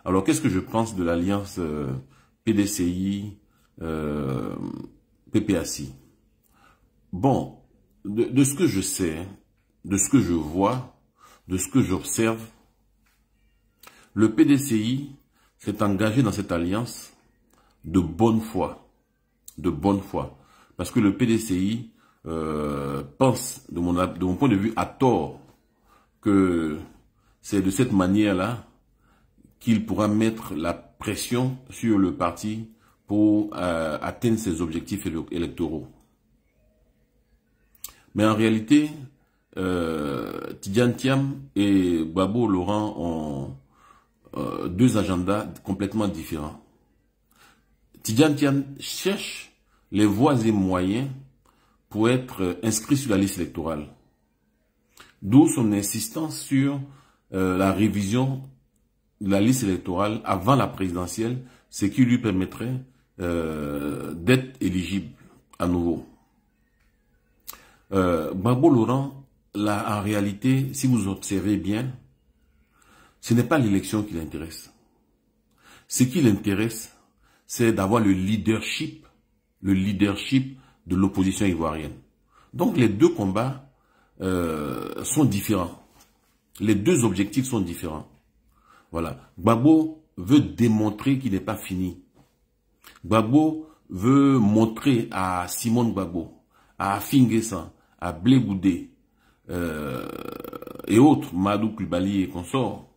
Alors, qu'est-ce que je pense de l'alliance PDCI, PPACI? Bon, de ce que je sais, de ce que je vois, de ce que j'observe, le PDCI s'est engagé dans cette alliance de bonne foi. De bonne foi. Parce que le PDCI pense, de mon point de vue, à tort, que c'est de cette manière-là qu'il pourra mettre la pression sur le parti pour atteindre ses objectifs électoraux. Mais en réalité, Tidjane Thiam et Gbagbo Laurent ont deux agendas complètement différents. Tidjane Thiam cherche les voies et moyens pour être inscrit sur la liste électorale. D'où son insistance sur la révision de la liste électorale avant la présidentielle, ce qui lui permettrait d'être éligible à nouveau. Gbagbo Laurent, là, en réalité, si vous observez bien, ce n'est pas l'élection qui l'intéresse. Ce qui l'intéresse, c'est d'avoir le leadership de l'opposition ivoirienne. Donc les deux combats sont différents. Les deux objectifs sont différents. Voilà. Gbagbo veut démontrer qu'il n'est pas fini. Gbagbo veut montrer à Simone Gbagbo, à Finguessan, à Blé Goudé et autres, Madou Coulibaly et consorts,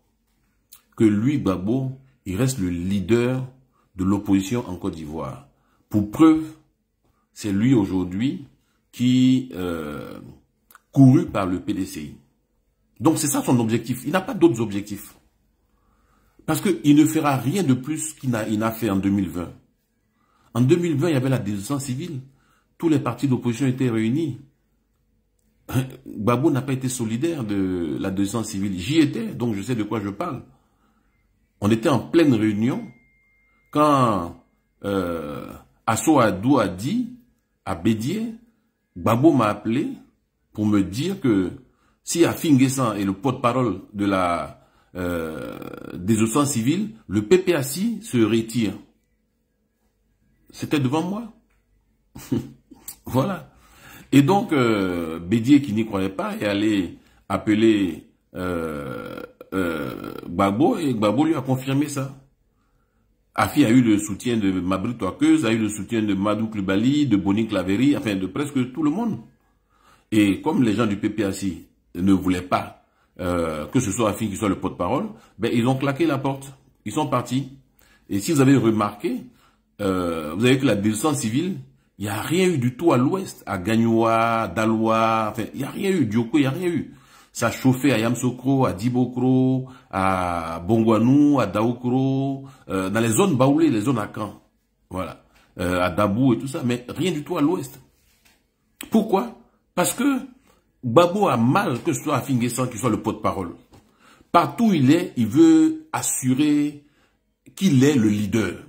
que lui, Gbagbo, il reste le leader de l'opposition en Côte d'Ivoire. Pour preuve, c'est lui aujourd'hui qui couru par le PDCI. Donc c'est ça son objectif. Il n'a pas d'autres objectifs. Parce qu'il ne fera rien de plus qu'il n'a fait en 2020. En 2020, il y avait la désobéissance civile. Tous les partis d'opposition étaient réunis. Gbagbo n'a pas été solidaire de la désobéissance civile. J'y étais, donc je sais de quoi je parle. On était en pleine réunion quand Asso Adou a dit à Bédier, Gbagbo m'a appelé pour me dire que si Afinguessan est le porte-parole de la désobéissance civile, le PPACI se retire. C'était devant moi. Voilà. Et donc, Bédier, qui n'y croyait pas, est allé appeler Gbagbo, et Gbagbo lui a confirmé ça. Afi a eu le soutien de Mabri Touakeuse, a eu le soutien de Madou Coulibaly, de Boni Claverie, enfin de presque tout le monde. Et comme les gens du PPACI ne voulaient pas que ce soit Afi qui soit le porte-parole, ben ils ont claqué la porte. Ils sont partis. Et si vous avez remarqué, vous avez vu que la désobéissance civile, il n'y a rien eu du tout à l'ouest, à Gagnoua, Daloa, enfin, il n'y a rien eu, Dioko, il n'y a rien eu. Ça chauffait à Yamsokro, à Dibokro, à Bongwanou, à Daokro, dans les zones baoulées, les zones à Caen. Voilà. À Dabou et tout ça, mais rien du tout à l'ouest. Pourquoi? Parce que Gbagbo a mal que ce soit Afinguessan qui soit le porte-parole. Partout où il est, il veut assurer qu'il est le leader.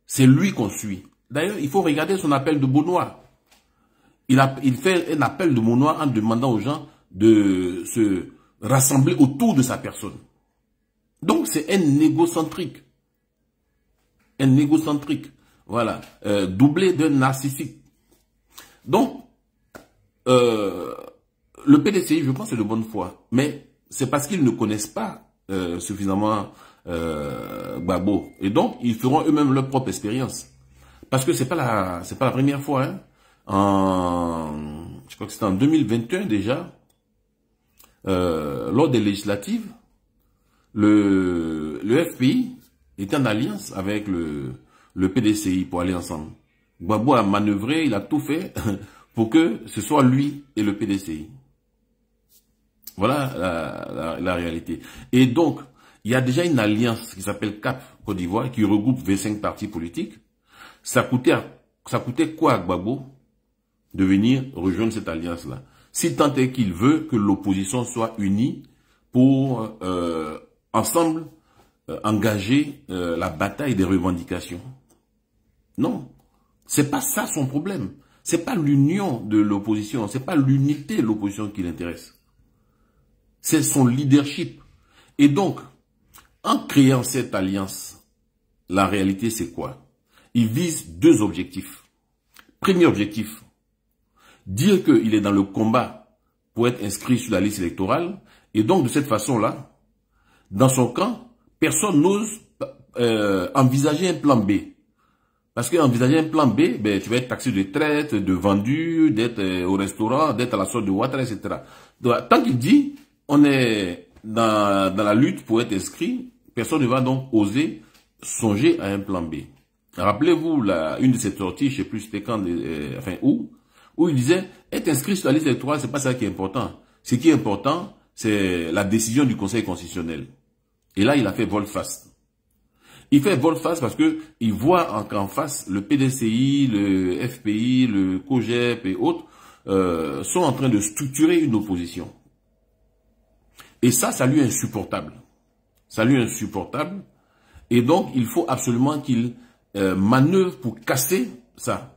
C'est lui qu'on suit. D'ailleurs, il faut regarder son appel de Beaunois. Il fait un appel de Beaunois en demandant aux gens de se rassembler autour de sa personne. Donc, c'est un égocentrique. Un égocentrique. Voilà. Doublé d'un narcissique. Donc, le PDCI, je pense, c'est de bonne foi. Mais c'est parce qu'ils ne connaissent pas suffisamment Gbagbo. Et donc, ils feront eux-mêmes leur propre expérience. Parce que c'est pas la première fois. Hein. Je crois que c'était en 2021 déjà. Lors des législatives, le FPI était en alliance avec le PDCI pour aller ensemble. Gbagbo a manœuvré, il a tout fait pour que ce soit lui et le PDCI. Voilà la réalité. Et donc, il y a déjà une alliance qui s'appelle CAP Côte d'Ivoire qui regroupe 25 partis politiques. Ça coûtait quoi à Gbagbo de venir rejoindre cette alliance-là? Si tant est qu'il veut que l'opposition soit unie pour ensemble engager la bataille des revendications. Non, c'est pas ça son problème. C'est pas l'union de l'opposition, c'est pas l'unité de l'opposition qui l'intéresse. C'est son leadership. Et donc, En créant cette alliance, la réalité c'est quoi? Il vise deux objectifs. Premier objectif, dire qu'il est dans le combat pour être inscrit sur la liste électorale. Et donc de cette façon-là, dans son camp, personne n'ose envisager un plan B. Parce qu'envisager un plan B, ben, tu vas être taxé de traite, de vendu, d'être au restaurant, d'être à la sorte de Ouattara, etc. Donc, tant qu'il dit, on est dans la lutte pour être inscrit, personne ne va donc oser songer à un plan B. Rappelez-vous une de ses sorties, je ne sais plus c'était quand, où il disait, être inscrit sur la liste électorale, c'est pas ça qui est important. Ce qui est important, c'est la décision du Conseil constitutionnel. Et là, il a fait volte-face. Il fait volte-face parce que il voit en face le PDCI, le FPI, le COGEP et autres sont en train de structurer une opposition. Et ça lui est insupportable. Ça lui est insupportable. Et donc, il faut absolument qu'il manœuvre pour casser ça.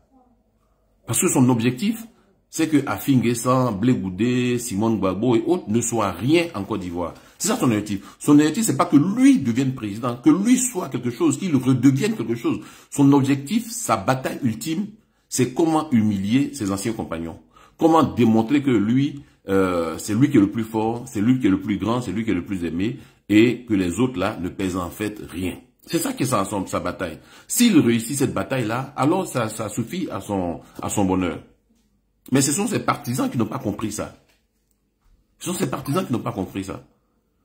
Parce que son objectif, c'est que Afin Guessan, Blé Goudé, Simone Gbagbo et autres ne soient rien en Côte d'Ivoire. C'est ça son objectif. Son objectif, c'est pas que lui devienne président, que lui soit quelque chose, qu'il redevienne quelque chose. Son objectif, sa bataille ultime, c'est comment humilier ses anciens compagnons. Comment démontrer que lui, c'est lui qui est le plus fort, c'est lui qui est le plus grand, c'est lui qui est le plus aimé, et que les autres là ne pèsent en fait rien. C'est ça qui est sa bataille. S'il réussit cette bataille-là, alors ça suffit à son bonheur. Mais ce sont ses partisans qui n'ont pas compris ça. Ce sont ses partisans qui n'ont pas compris ça.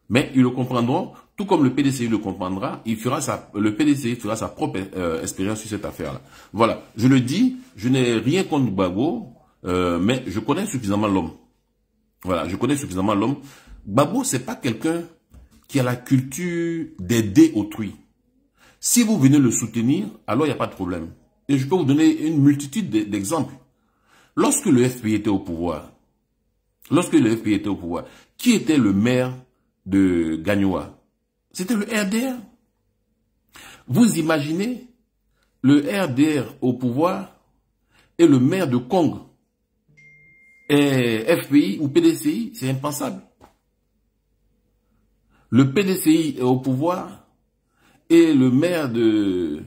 Mais ils le comprendront, tout comme le PDCI le comprendra, le PDCI fera sa propre expérience sur cette affaire-là. Voilà, je le dis, je n'ai rien contre Gbagbo, mais je connais suffisamment l'homme. Voilà, je connais suffisamment l'homme. Gbagbo, c'est pas quelqu'un qui a la culture d'aider autrui. Si vous venez le soutenir, alors il n'y a pas de problème. Et je peux vous donner une multitude d'exemples. Lorsque le FPI était au pouvoir, qui était le maire de Gagnoa? C'était le RDR. Vous imaginez le RDR au pouvoir et le maire de Kong et FPI ou PDCI, c'est impensable. Le PDCI est au pouvoir et le maire de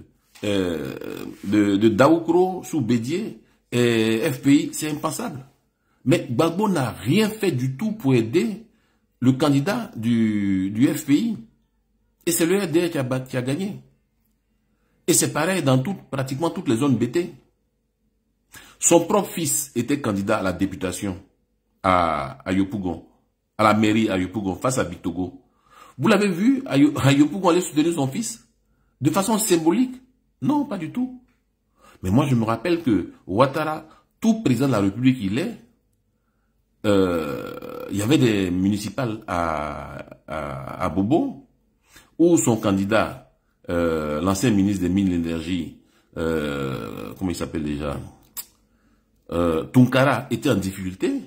Daoukro sous Bédier et FPI, c'est impensable. Mais Gbagbo n'a rien fait du tout pour aider le candidat du FPI. Et c'est le RDR qui a gagné. Et c'est pareil dans pratiquement toutes les zones BT. Son propre fils était candidat à la députation à Yopougon, à la mairie à Yopougon, face à Bictogo. Vous l'avez vu, à Yopougon aller soutenir son fils de façon symbolique? Non, pas du tout. Mais moi, je me rappelle que Ouattara, tout président de la République il est, il y avait des municipales à Bobo, où son candidat, l'ancien ministre des Mines et de l'Énergie, comment il s'appelle déjà, Tunkara, était en difficulté.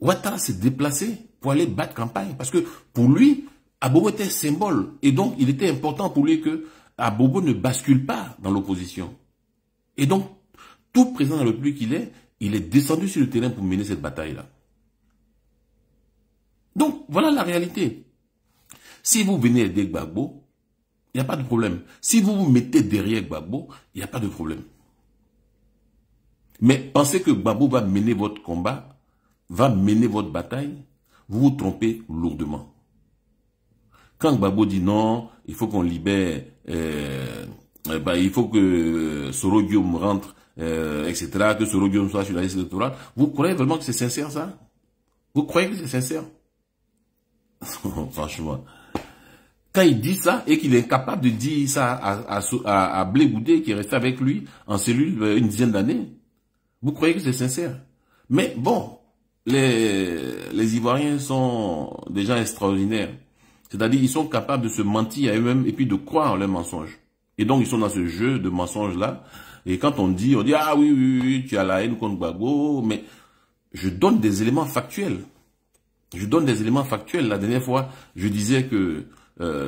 Ouattara s'est déplacé pour aller battre campagne, parce que pour lui, Abobo était un symbole, et donc il était important pour lui que Abobo ne bascule pas dans l'opposition. Et donc, tout président de la République il est descendu sur le terrain pour mener cette bataille-là. Donc, voilà la réalité. Si vous venez aider Gbagbo, il n'y a pas de problème. Si vous vous mettez derrière Gbagbo, il n'y a pas de problème. Mais pensez que Gbagbo va mener votre combat, va mener votre bataille, vous vous trompez lourdement. Quand Gbagbo dit non, il faut qu'on libère, il faut que Soro Guillaume rentre, etc., que Soro Guillaume soit sur la liste électorale, vous croyez vraiment que c'est sincère ça? Vous croyez que c'est sincère? Franchement. Quand il dit ça et qu'il est incapable de dire ça à Blé Goudé qui est resté avec lui en cellule une dizaine d'années, vous croyez que c'est sincère? Mais bon, les Ivoiriens sont des gens extraordinaires. C'est-à-dire, ils sont capables de se mentir à eux-mêmes et puis de croire en leurs mensonges. Et donc, ils sont dans ce jeu de mensonges-là. Et quand on dit, ah oui, tu as la haine contre Gbagbo, mais je donne des éléments factuels. Je donne des éléments factuels. La dernière fois, je disais que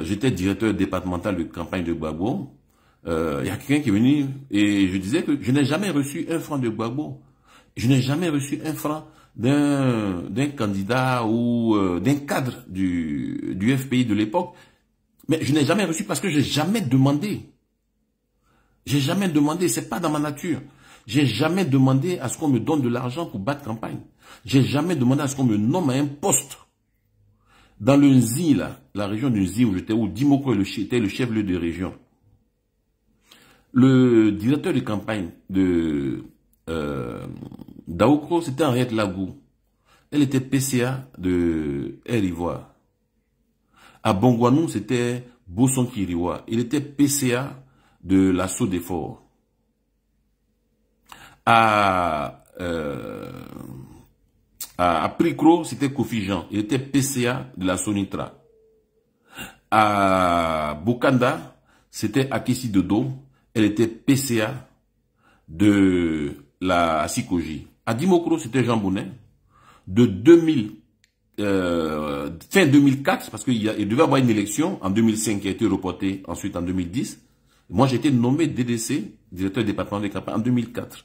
j'étais directeur départemental de campagne de Gbagbo. Il y a quelqu'un qui est venu et je disais que je n'ai jamais reçu un franc de Gbagbo. Je n'ai jamais reçu un franc d'un candidat ou d'un cadre du FPI de l'époque. Mais je n'ai jamais reçu parce que j'ai jamais demandé. J'ai jamais demandé, c'est pas dans ma nature. J'ai jamais demandé à ce qu'on me donne de l'argent pour battre campagne. J'ai jamais demandé à ce qu'on me nomme à un poste. Dans le Nzi, là, la région du Nzi où j'étais, où Dimoko était le chef-lieu de région, le directeur de campagne de Daoukro, c'était Henriette Lagou. Elle était PCA de Air Ivoire. À Bongwanou, c'était Bosson Kiriwa. Il était PCA de l'assaut des forts. À Pricro, c'était Kofi Jean. Il était PCA de la Sonitra. À Bokanda, c'était Akessi Dodo. Elle était PCA de la Sikoji. À Dimokro, c'était Jean Bonnet. De 2000, fin 2004, parce qu'il devait y avoir une élection en 2005 qui a été reportée ensuite en 2010. Moi, j'ai été nommé DDC, directeur départemental des campagnes, en 2004.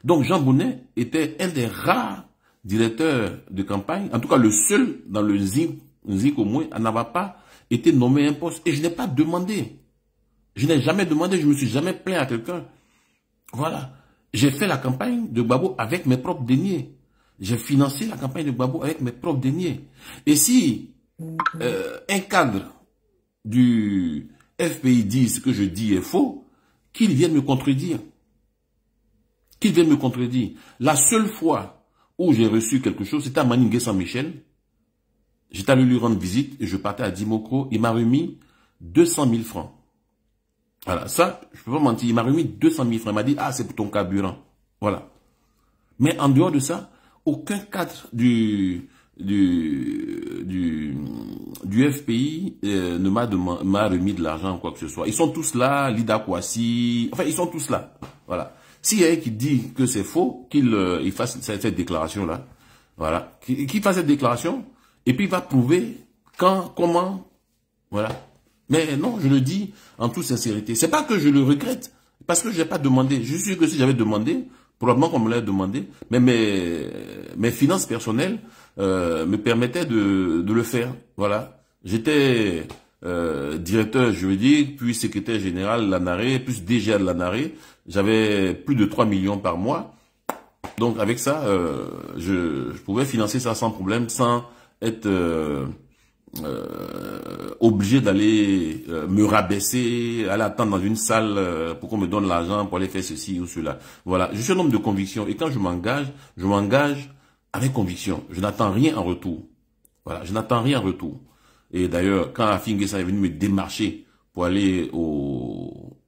Donc, Jean Bonnet était un des rares directeurs de campagne, en tout cas le seul dans le ZIC au moins, à n'avoir pas été nommé un poste. Et je n'ai pas demandé. Je n'ai jamais demandé, je me suis jamais plaint à quelqu'un. Voilà. J'ai fait la campagne de Gbagbo avec mes propres deniers. J'ai financé la campagne de Gbagbo avec mes propres deniers. Et si un cadre du FPI dit ce que je dis est faux, qu'il vienne me contredire. Qu'il vienne me contredire. La seule fois où j'ai reçu quelque chose, c'était à Maningé Saint-Michel. J'étais allé lui rendre visite et je partais à Dimokro. Il m'a remis 200 000 francs. Voilà, ça, je peux pas mentir, il m'a remis 200 000 francs. Il m'a dit, ah, c'est pour ton carburant. Voilà. Mais en dehors de ça, aucun cadre du FPI ne m'a remis de l'argent ou quoi que ce soit. Ils sont tous là, Lida Kouassi, enfin, ils sont tous là. Voilà. S'il y a un qui dit que c'est faux, qu'il fasse cette déclaration-là. Voilà. Qu'il fasse cette déclaration, et puis il va prouver quand, comment, voilà. Mais non, je le dis en toute sincérité. C'est pas que je le regrette, parce que je n'ai pas demandé. Je suis sûr que si j'avais demandé, probablement qu'on me l'avait demandé, mais mes finances personnelles me permettaient de le faire. Voilà. J'étais directeur juridique, puis secrétaire général de l'ANARE, plus DGA de l'ANARE. J'avais plus de 3 millions par mois. Donc avec ça, je pouvais financer ça sans problème, sans être obligé d'aller me rabaisser, aller attendre dans une salle pour qu'on me donne l'argent pour aller faire ceci ou cela. Voilà, je suis un homme de conviction et quand je m'engage avec conviction. Je n'attends rien en retour. Voilà, je n'attends rien en retour. Et d'ailleurs, quand Afin Guessa est venu me démarcher pour aller pour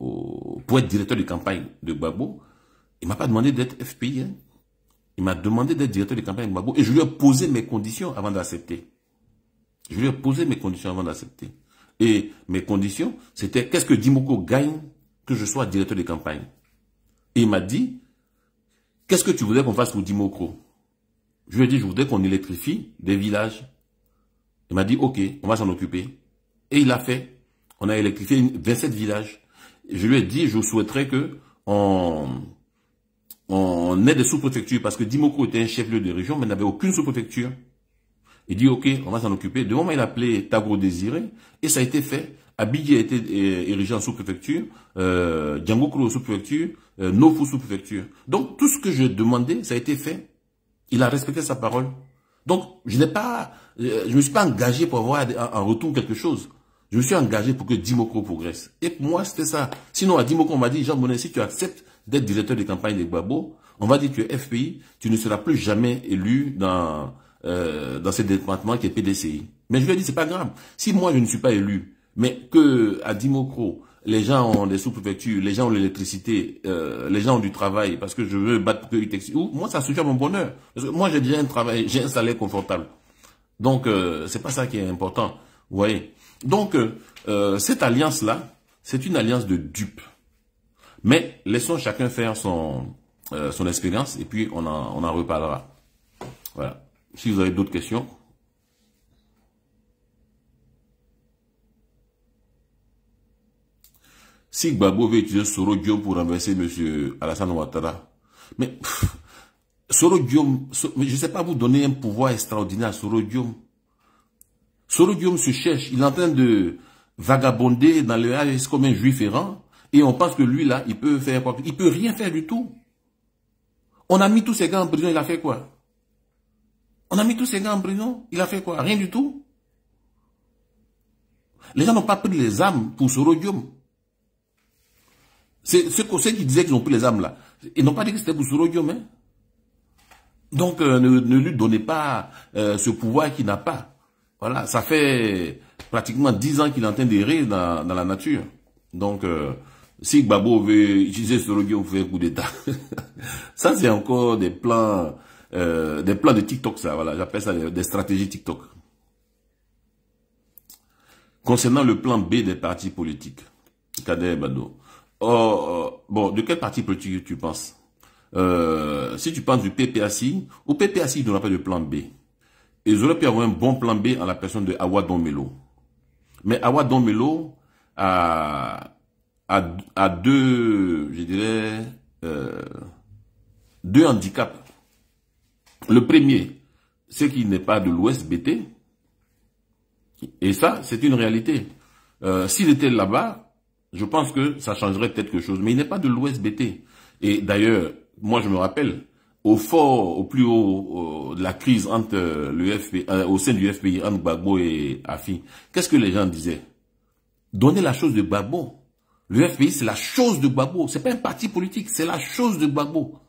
être directeur de campagne de Gbagbo, il m'a pas demandé d'être FPI. Hein. Il m'a demandé d'être directeur de campagne de Gbagbo et je lui ai posé mes conditions avant d'accepter. Je lui ai posé mes conditions avant d'accepter. Et mes conditions, c'était qu'est-ce que Dimoko gagne que je sois directeur de campagne. Et il m'a dit, qu'est-ce que tu voudrais qu'on fasse pour Dimoko? Je lui ai dit, je voudrais qu'on électrifie des villages. Il m'a dit, ok, on va s'en occuper. Et il l'a fait. On a électrifié 27 villages. Et je lui ai dit, je souhaiterais que on ait des sous-préfectures parce que Dimoko était un chef-lieu de région, mais n'avait aucune sous-préfecture. Il dit, ok, on va s'en occuper. De moment, il a appelé Tagro Désiré, et ça a été fait. Abidjan a été érigé en sous-préfecture, Django Kolo sous-préfecture, Nofu sous-préfecture. Donc, tout ce que je demandais, ça a été fait. Il a respecté sa parole. Donc, je me suis pas engagé pour avoir en retour quelque chose. Je me suis engagé pour que Dimoko progresse. Et pour moi, c'était ça. Sinon, à Dimoko, on m'a dit, Jean Bonnet, si tu acceptes d'être directeur de campagne de Gbagbo, on va dire que FPI, tu ne seras plus jamais élu dans ce département qui est PDCI. Mais je lui ai dit, c'est pas grave. Si moi, je ne suis pas élu, mais que à Dimokro, les gens ont des sous-préfectures, les gens ont l'électricité, les gens ont du travail, parce que je veux battre pour que UTEX. Moi, ça suffit à mon bonheur. Parce que moi, j'ai déjà un travail, j'ai un salaire confortable. Donc, c'est pas ça qui est important. Vous voyez. Donc, cette alliance-là, c'est une alliance de dupes. Mais laissons chacun faire son expérience et puis on en reparlera. Voilà. Si vous avez d'autres questions. Si Gbagbo veut utiliser Soro Dio pour renverser M. Alassane Ouattara, mais Soro Guillaume, je ne sais pas vous donner un pouvoir extraordinaire à Soro Guillaume. Soro Guillaume se cherche, il est en train de vagabonder dans le AES comme un juif errant, et on pense que lui là, il peut faire quoi? Il peut rien faire du tout. On a mis tous ces gars en prison, il a fait quoi? On a mis tous ces gars en prison, il a fait quoi? Rien du tout. Les gens n'ont pas pris les armes pour Soro Guillaume. C'est ceux qui disaient qu'ils ont pris les armes là. Ils n'ont pas dit que c'était pour Soro Guillaume. Hein? Donc ne lui donnez pas ce pouvoir qu'il n'a pas. Voilà, ça fait pratiquement 10 ans qu'il est en train d'errer dans la nature. Donc, si Gbagbo veut utiliser Soro Guillaume pour faire un coup d'État, ça c'est encore des plans de TikTok, ça. Voilà, j'appelle ça des stratégies TikTok. Concernant le plan B des partis politiques, Kader Bado. Bon, de quel parti politique tu penses? Si tu penses du PPACI, au PPACI, ils n'ont pas de plan B. Ils auraient pu avoir un bon plan B en la personne de Awa Donmelo. Mais Awa Donmelo a deux, je dirais, deux handicaps. Le premier, c'est qu'il n'est pas de l'OSBT. Et ça, c'est une réalité. S'il était là-bas, je pense que ça changerait peut-être quelque chose. Mais il n'est pas de l'OSBT. Et d'ailleurs, moi je me rappelle, au plus haut de la crise entre le FPI, au sein du FPI, entre Gbagbo et Afi, qu'est-ce que les gens disaient? Donnez la chose de Gbagbo. Le FPI, c'est la chose de Gbagbo. C'est pas un parti politique, c'est la chose de Gbagbo.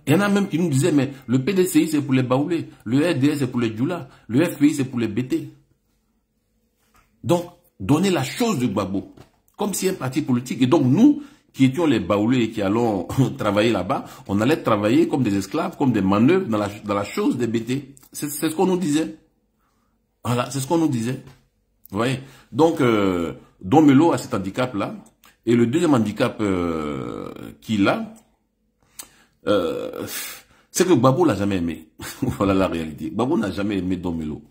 Il y en a même qui nous disaient, mais le PDCI, c'est pour les Baoulés, le RDS, c'est pour les Djoula, le FPI, c'est pour les BT. Donc, donnez la chose de Gbagbo, comme si un parti politique. Et donc, nous, qui étions les Baoulés et qui allons travailler là-bas, on allait travailler comme des esclaves, comme des manœuvres dans la chose des BT. C'est ce qu'on nous disait. Voilà, c'est ce qu'on nous disait. Vous voyez? Donc, Donmelo a cet handicap-là. Et le deuxième handicap qu'il a, c'est que Gbagbo l'a jamais aimé. Voilà la réalité. Gbagbo n'a jamais aimé Donmelo.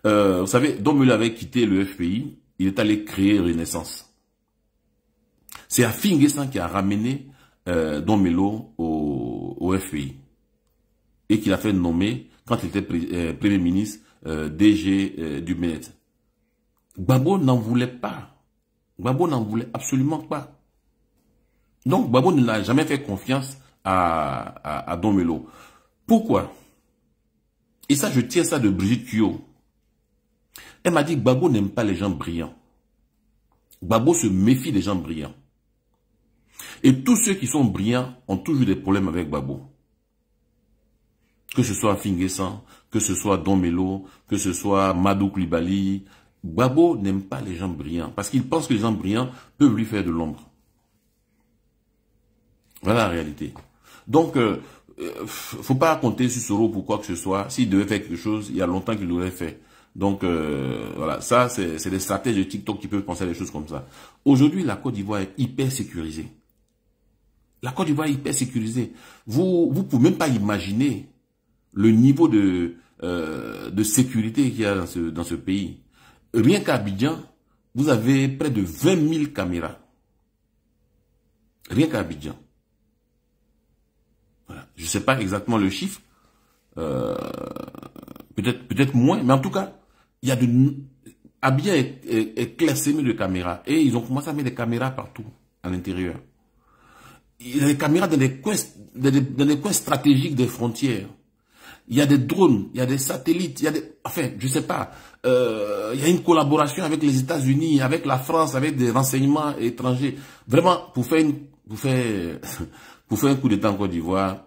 Vous savez, Donmelo avait quitté le FPI, il est allé créer Renaissance. C'est Afi N'Guessan qui a ramené Donmelo au FPI et qui l'a fait nommer, quand il était Premier ministre, DG du MENET. Gbagbo n'en voulait pas. Gbagbo n'en voulait absolument pas. Donc Gbagbo n'a jamais fait confiance à Donmelo. Pourquoi? Et ça, je tiens ça de Brigitte Kuyo. Elle m'a dit que Gbagbo n'aime pas les gens brillants. Gbagbo se méfie des gens brillants. Et tous ceux qui sont brillants ont toujours des problèmes avec Gbagbo. Que ce soit Afi N'Guessan, que ce soit Donmelo, que ce soit Madou Coulibaly. Gbagbo n'aime pas les gens brillants parce qu'il pense que les gens brillants peuvent lui faire de l'ombre. Voilà la réalité. Donc, faut pas compter sur Soro pour quoi que ce soit. S'il devait faire quelque chose, il y a longtemps qu'il l'aurait fait. Donc, voilà, ça, c'est des stratèges de TikTok qui peuvent penser à des choses comme ça. Aujourd'hui, la Côte d'Ivoire est hyper sécurisée. La Côte d'Ivoire est hyper sécurisée. Vous pouvez même pas imaginer le niveau de sécurité qu'il y a dans ce pays. Rien qu'à Abidjan, vous avez près de 20 000 caméras. Rien qu'à Abidjan. Voilà. Je ne sais pas exactement le chiffre. Peut-être moins, mais en tout cas, il y a Abidjan est clairsemé de caméras. Et ils ont commencé à mettre des caméras partout, à l'intérieur. Il y a des caméras dans des coins stratégiques des frontières. Il y a des drones, il y a des satellites, il y a des... Enfin, je sais pas. Il y a une collaboration avec les États-Unis, avec la France, avec des renseignements étrangers. Vraiment, pour faire un coup d'État en Côte d'Ivoire,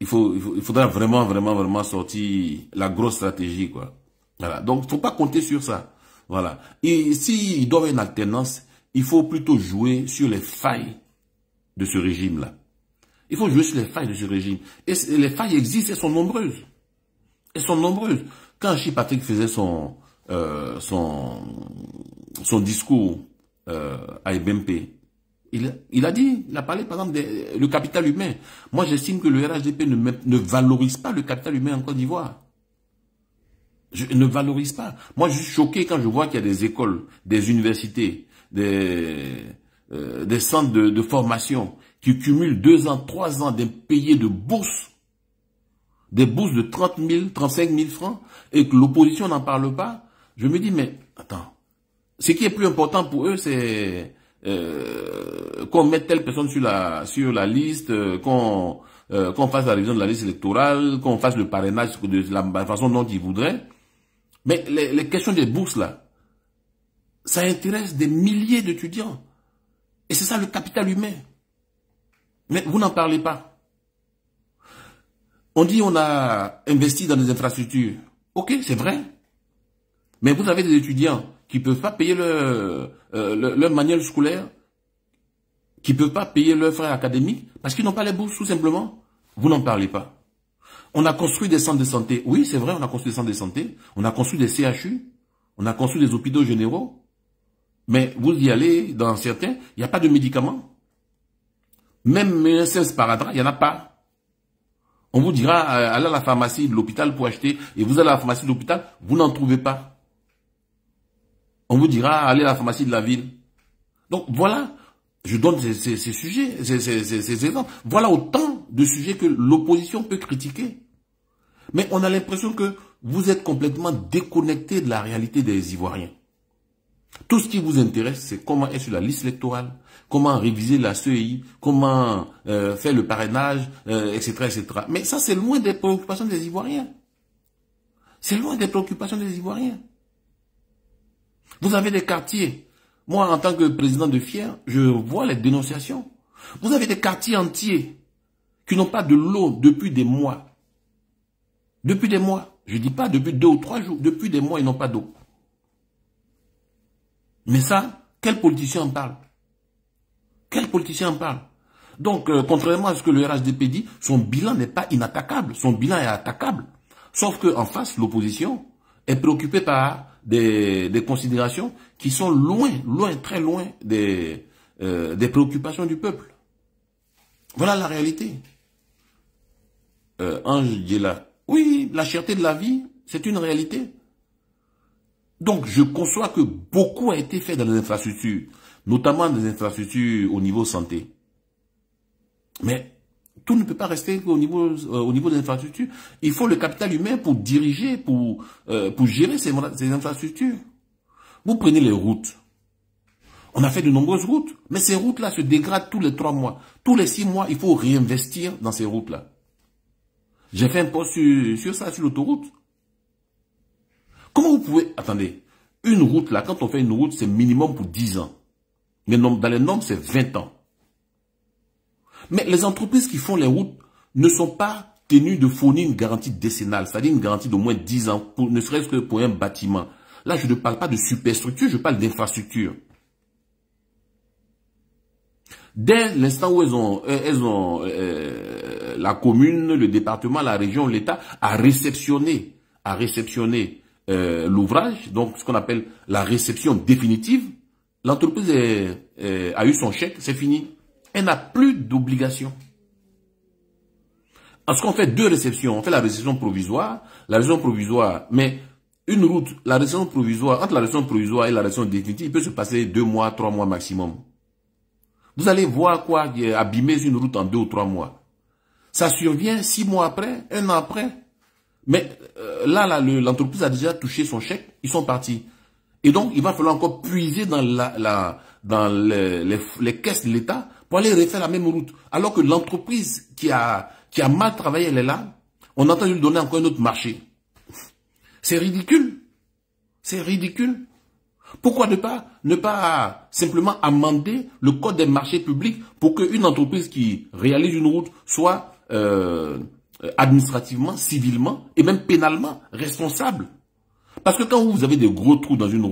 il faudra vraiment sortir la grosse stratégie, quoi. Voilà. Donc, il faut pas compter sur ça. Voilà. Et s'il doit y avoir une alternance, il faut plutôt jouer sur les failles de ce régime-là. Il faut jouer sur les failles de ce régime. Et les failles existent, elles sont nombreuses. Elles sont nombreuses. Quand Chi Patrick faisait son discours à EBMP, il a parlé par exemple le capital humain. Moi, j'estime que le RHDP ne valorise pas le capital humain en Côte d'Ivoire. Ne valorise pas. Moi, je suis choqué quand je vois qu'il y a des écoles, des universités, des centres de formation qui cumulent 2 ans, 3 ans d'impayés de bourse Des bourses de 30 000, 35 000 francs, et que l'opposition n'en parle pas. Je me dis, mais attends, ce qui est plus important pour eux, c'est qu'on mette telle personne sur la liste, qu'on fasse la révision de la liste électorale, qu'on fasse le parrainage de la façon dont ils voudraient. Mais les questions des bourses, là, ça intéresse des milliers d'étudiants. Et c'est ça le capital humain. Mais vous n'en parlez pas. On dit on a investi dans des infrastructures. Ok, c'est vrai. Mais vous avez des étudiants qui ne peuvent pas payer leur manuel scolaire, qui ne peuvent pas payer leurs frais académiques, parce qu'ils n'ont pas les bourses, tout simplement. Vous n'en parlez pas. On a construit des centres de santé. Oui, c'est vrai, on a construit des centres de santé. On a construit des CHU. On a construit des hôpitaux généraux. Mais vous y allez, dans certains, il n'y a pas de médicaments. Même un seul sparadrap, il n'y en a pas. On vous dira, allez à la pharmacie de l'hôpital pour acheter, et vous allez à la pharmacie de l'hôpital, vous n'en trouvez pas. On vous dira, allez à la pharmacie de la ville. Donc voilà, je donne ces sujets, ces exemples. Voilà autant de sujets que l'opposition peut critiquer. Mais on a l'impression que vous êtes complètement déconnecté de la réalité des Ivoiriens. Tout ce qui vous intéresse, c'est comment être sur la liste électorale, comment réviser la CEI, comment faire le parrainage, etc., etc. Mais ça, c'est loin des préoccupations des Ivoiriens. C'est loin des préoccupations des Ivoiriens. Vous avez des quartiers. Moi, en tant que président de FIER, je vois les dénonciations. Vous avez des quartiers entiers qui n'ont pas de l'eau depuis des mois. Depuis des mois. Je ne dis pas depuis 2 ou 3 jours. Depuis des mois, ils n'ont pas d'eau. Mais ça, quel politicien en parle? Quel politicien en parle? Donc, contrairement à ce que le RHDP dit, son bilan n'est pas inattaquable. Son bilan est attaquable. Sauf qu'en face, l'opposition est préoccupée par des considérations qui sont loin, très loin des préoccupations du peuple. Voilà la réalité. Ange Diela. Oui, la cherté de la vie, c'est une réalité. Donc, je conçois que beaucoup a été fait dans les infrastructures, notamment des infrastructures au niveau santé. Mais tout ne peut pas rester au niveau des infrastructures. Il faut le capital humain pour diriger, pour gérer ces infrastructures. Vous prenez les routes. On a fait de nombreuses routes, mais ces routes-là se dégradent tous les 3 mois. Tous les 6 mois, il faut réinvestir dans ces routes-là. J'ai fait un post sur ça, sur l'autoroute. Comment vous pouvez... Attendez, une route là, quand on fait une route, c'est minimum pour 10 ans. Mais dans les normes, c'est 20 ans. Mais les entreprises qui font les routes ne sont pas tenues de fournir une garantie décennale, c'est-à-dire une garantie d'au moins 10 ans, ne serait-ce que pour un bâtiment. Là, je ne parle pas de superstructure, je parle d'infrastructure. Dès l'instant où la commune, le département, la région, l'État a réceptionné l'ouvrage, donc ce qu'on appelle la réception définitive, l'entreprise a eu son chèque, c'est fini. Elle n'a plus d'obligation. Parce qu'on fait 2 réceptions, on fait la réception provisoire, mais une route, la réception provisoire, entre la réception provisoire et la réception définitive, il peut se passer 2 mois, 3 mois maximum. Vous allez voir quoi abîmer une route en 2 ou 3 mois. Ça survient 6 mois après, 1 an après. Mais là, l'entreprise a déjà touché son chèque, ils sont partis. Et donc, il va falloir encore puiser dans les caisses de l'État pour aller refaire la même route. Alors que l'entreprise qui a mal travaillé, elle est là, on entend lui donner encore un autre marché. C'est ridicule. C'est ridicule. Pourquoi ne pas simplement amender le code des marchés publics pour qu'une entreprise qui réalise une route soit administrativement, civilement et même pénalement responsable? Parce que quand vous avez des gros trous dans une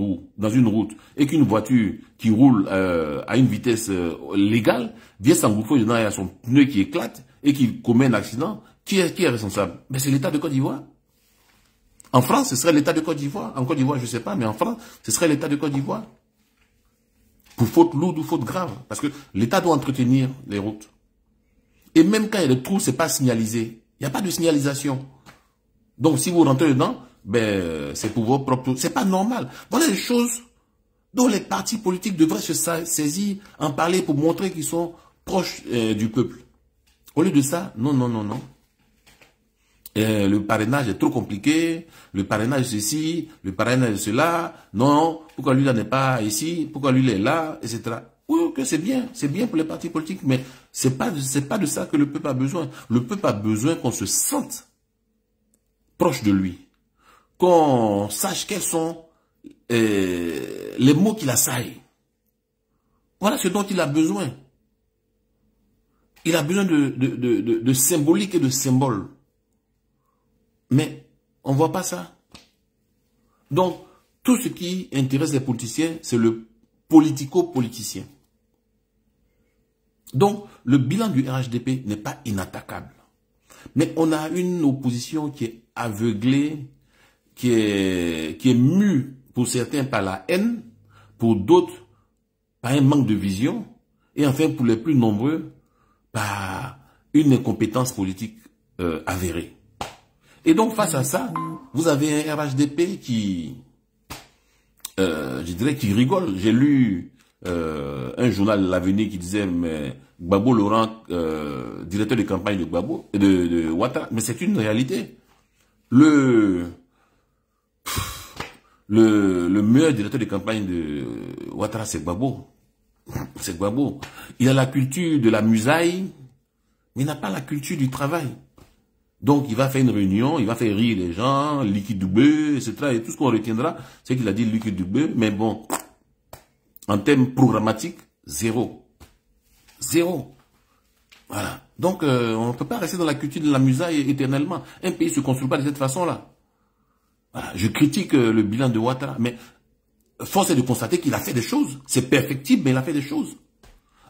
route et qu'une voiture qui roule à une vitesse légale vient s'engouffrer dedans et a son pneu qui éclate et qui commet un accident, qui est responsable? Ben, c'est l'État de Côte d'Ivoire. En France, ce serait l'État de Côte d'Ivoire. En Côte d'Ivoire, je ne sais pas, mais en France, ce serait l'État de Côte d'Ivoire. Pour faute lourde ou faute grave. Parce que l'État doit entretenir les routes. Et même quand il y a des trous, ce n'est pas signalisé. Il n'y a pas de signalisation. Donc, si vous rentrez dedans, ben, c'est pour vos propres... C'est pas normal. Voilà les choses dont les partis politiques devraient se saisir, en parler pour montrer qu'ils sont proches du peuple. Au lieu de ça, non, non, non, non. Le parrainage est trop compliqué, le parrainage ceci, le parrainage cela, non, pourquoi lui là n'est pas ici, pourquoi lui est là, etc. Oui, ok, c'est bien pour les partis politiques, mais c'est pas de ça que le peuple a besoin. Le peuple a besoin qu'on se sente proche de lui, qu'on sache quels sont les mots qu'il assaille. Voilà ce dont il a besoin. Il a besoin de symbolique et de symboles. Mais on ne voit pas ça. Donc, tout ce qui intéresse les politiciens, c'est le politico-politicien. Donc, le bilan du RHDP n'est pas inattaquable. Mais on a une opposition qui est aveuglée, qui est mue pour certains par la haine, pour d'autres par un manque de vision, et enfin pour les plus nombreux par une incompétence politique avérée. Et donc face à ça, vous avez un RHDP qui, je dirais, qui rigole. J'ai lu un journal L'Avenir qui disait, mais Gbagbo Laurent, directeur de campagne de Gbagbo, de Ouattara, mais c'est une réalité. Le meilleur directeur de campagne de Ouattara, c'est Gbagbo. C'est Gbagbo. Il a la culture de la musaille, mais il n'a pas la culture du travail. Donc, il va faire une réunion, il va faire rire les gens, liquide du bœuf, etc. Et tout ce qu'on retiendra, c'est qu'il a dit liquide du bœuf. Mais bon, en termes programmatiques, zéro. Zéro. Voilà. Donc, on ne peut pas rester dans la culture de la musaille éternellement. Un pays ne se construit pas de cette façon-là. Voilà. Je critique le bilan de Ouattara, mais force est de constater qu'il a fait des choses. C'est perfectible, mais il a fait des choses.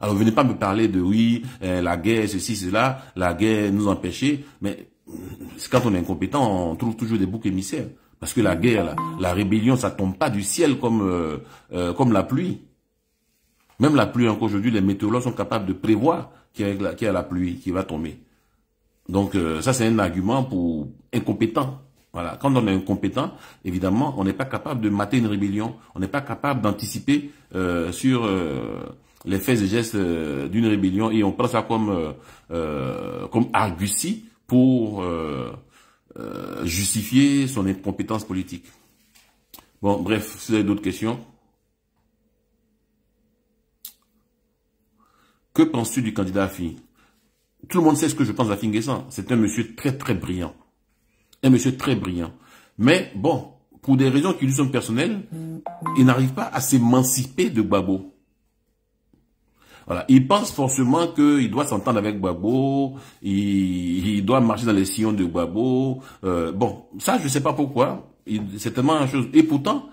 Alors, venez pas me parler de oui, la guerre, ceci, cela, la guerre nous empêchait, mais quand on est incompétent, on trouve toujours des boucs émissaires. Parce que la guerre, la rébellion, ça tombe pas du ciel comme la pluie. Même la pluie, encore aujourd'hui, les météorologues sont capables de prévoir qu'il y a la pluie qui va tomber. Donc, ça, c'est un argument pour incompétent. Voilà. Quand on est incompétent, évidemment, on n'est pas capable de mater une rébellion. On n'est pas capable d'anticiper sur les faits et gestes d'une rébellion. Et on prend ça comme argutie pour justifier son incompétence politique. Bon, bref, si vous avez d'autres questions. Que penses-tu du candidat Afi? Tout le monde sait ce que je pense d'Afi N'Guessan. C'est un monsieur très très brillant. Un monsieur très brillant. Mais bon, pour des raisons qui lui sont personnelles, il n'arrive pas à s'émanciper de Gbagbo. Voilà. Il pense forcément qu'il doit s'entendre avec Gbagbo, il doit marcher dans les sillons de Gbagbo. Bon, ça, je ne sais pas pourquoi. C'est tellement une chose. Et pourtant,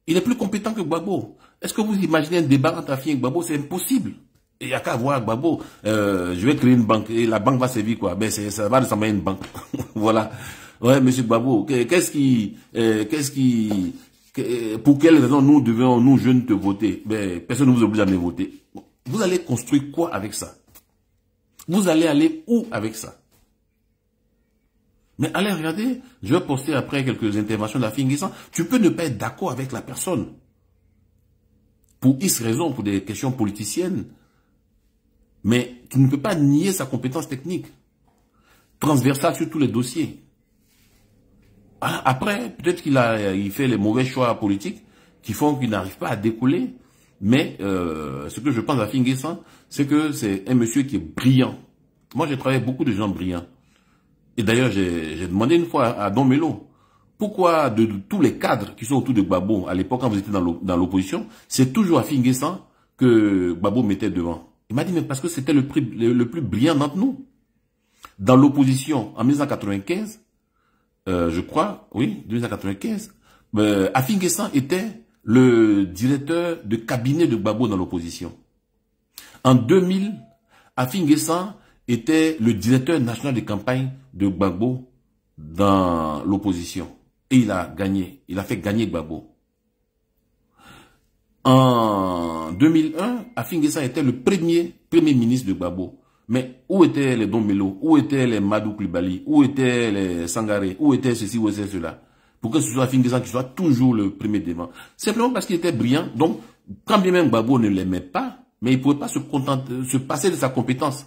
il est plus compétent que Gbagbo. Est-ce que vous imaginez un débat entre Afi et Gbagbo? C'est impossible. Il n'y a qu'à voir Gbagbo. Je vais créer une banque et la banque va servir quoi? Ben, ça va ressembler à une banque. Voilà. Ouais, monsieur Gbagbo, pour quelle raison nous devons, nous jeunes, te voter? Ben, personne ne vous oblige à me voter. Vous allez construire quoi avec ça? Vous allez aller où avec ça? Mais allez regarder, je vais poster après quelques interventions d'Afi N'Guessan. Tu peux ne pas être d'accord avec la personne. Pour X raisons, pour des questions politiciennes. Mais tu ne peux pas nier sa compétence technique. Transversale sur tous les dossiers. Après, peut-être qu'il fait les mauvais choix politiques qui font qu'il n'arrive pas à décoller. Mais ce que je pense d'Afi N'Guessan, c'est que c'est un monsieur qui est brillant. Moi, j'ai travaillé avec beaucoup de gens brillants. Et d'ailleurs, j'ai demandé une fois à Don Melo, pourquoi de tous les cadres qui sont autour de Gbagbo, à l'époque quand vous étiez dans l'opposition, c'est toujours Afi N'Guessan que Gbagbo mettait devant. Il m'a dit, mais parce que c'était le plus brillant d'entre nous. Dans l'opposition, en 1995, je crois, oui, 1995, Afi N'Guessan était le directeur de cabinet de Gbagbo dans l'opposition. En 2000, Afi N'Guessan était le directeur national de campagne de Gbagbo dans l'opposition. Et il a gagné. Il a fait gagner Gbagbo. En 2001, Afi N'Guessan était le premier ministre de Gbagbo. Mais où étaient les Don Melo? Où étaient les Madou Coulibaly? Où étaient les Sangaré? Où était ceci? Où était cela? Pour que ce soit Afi N'Guessan qui soit toujours le premier devant. Simplement parce qu'il était brillant. Donc, quand bien même Gbagbo ne l'aimait pas, mais il ne pouvait pas se passer de sa compétence.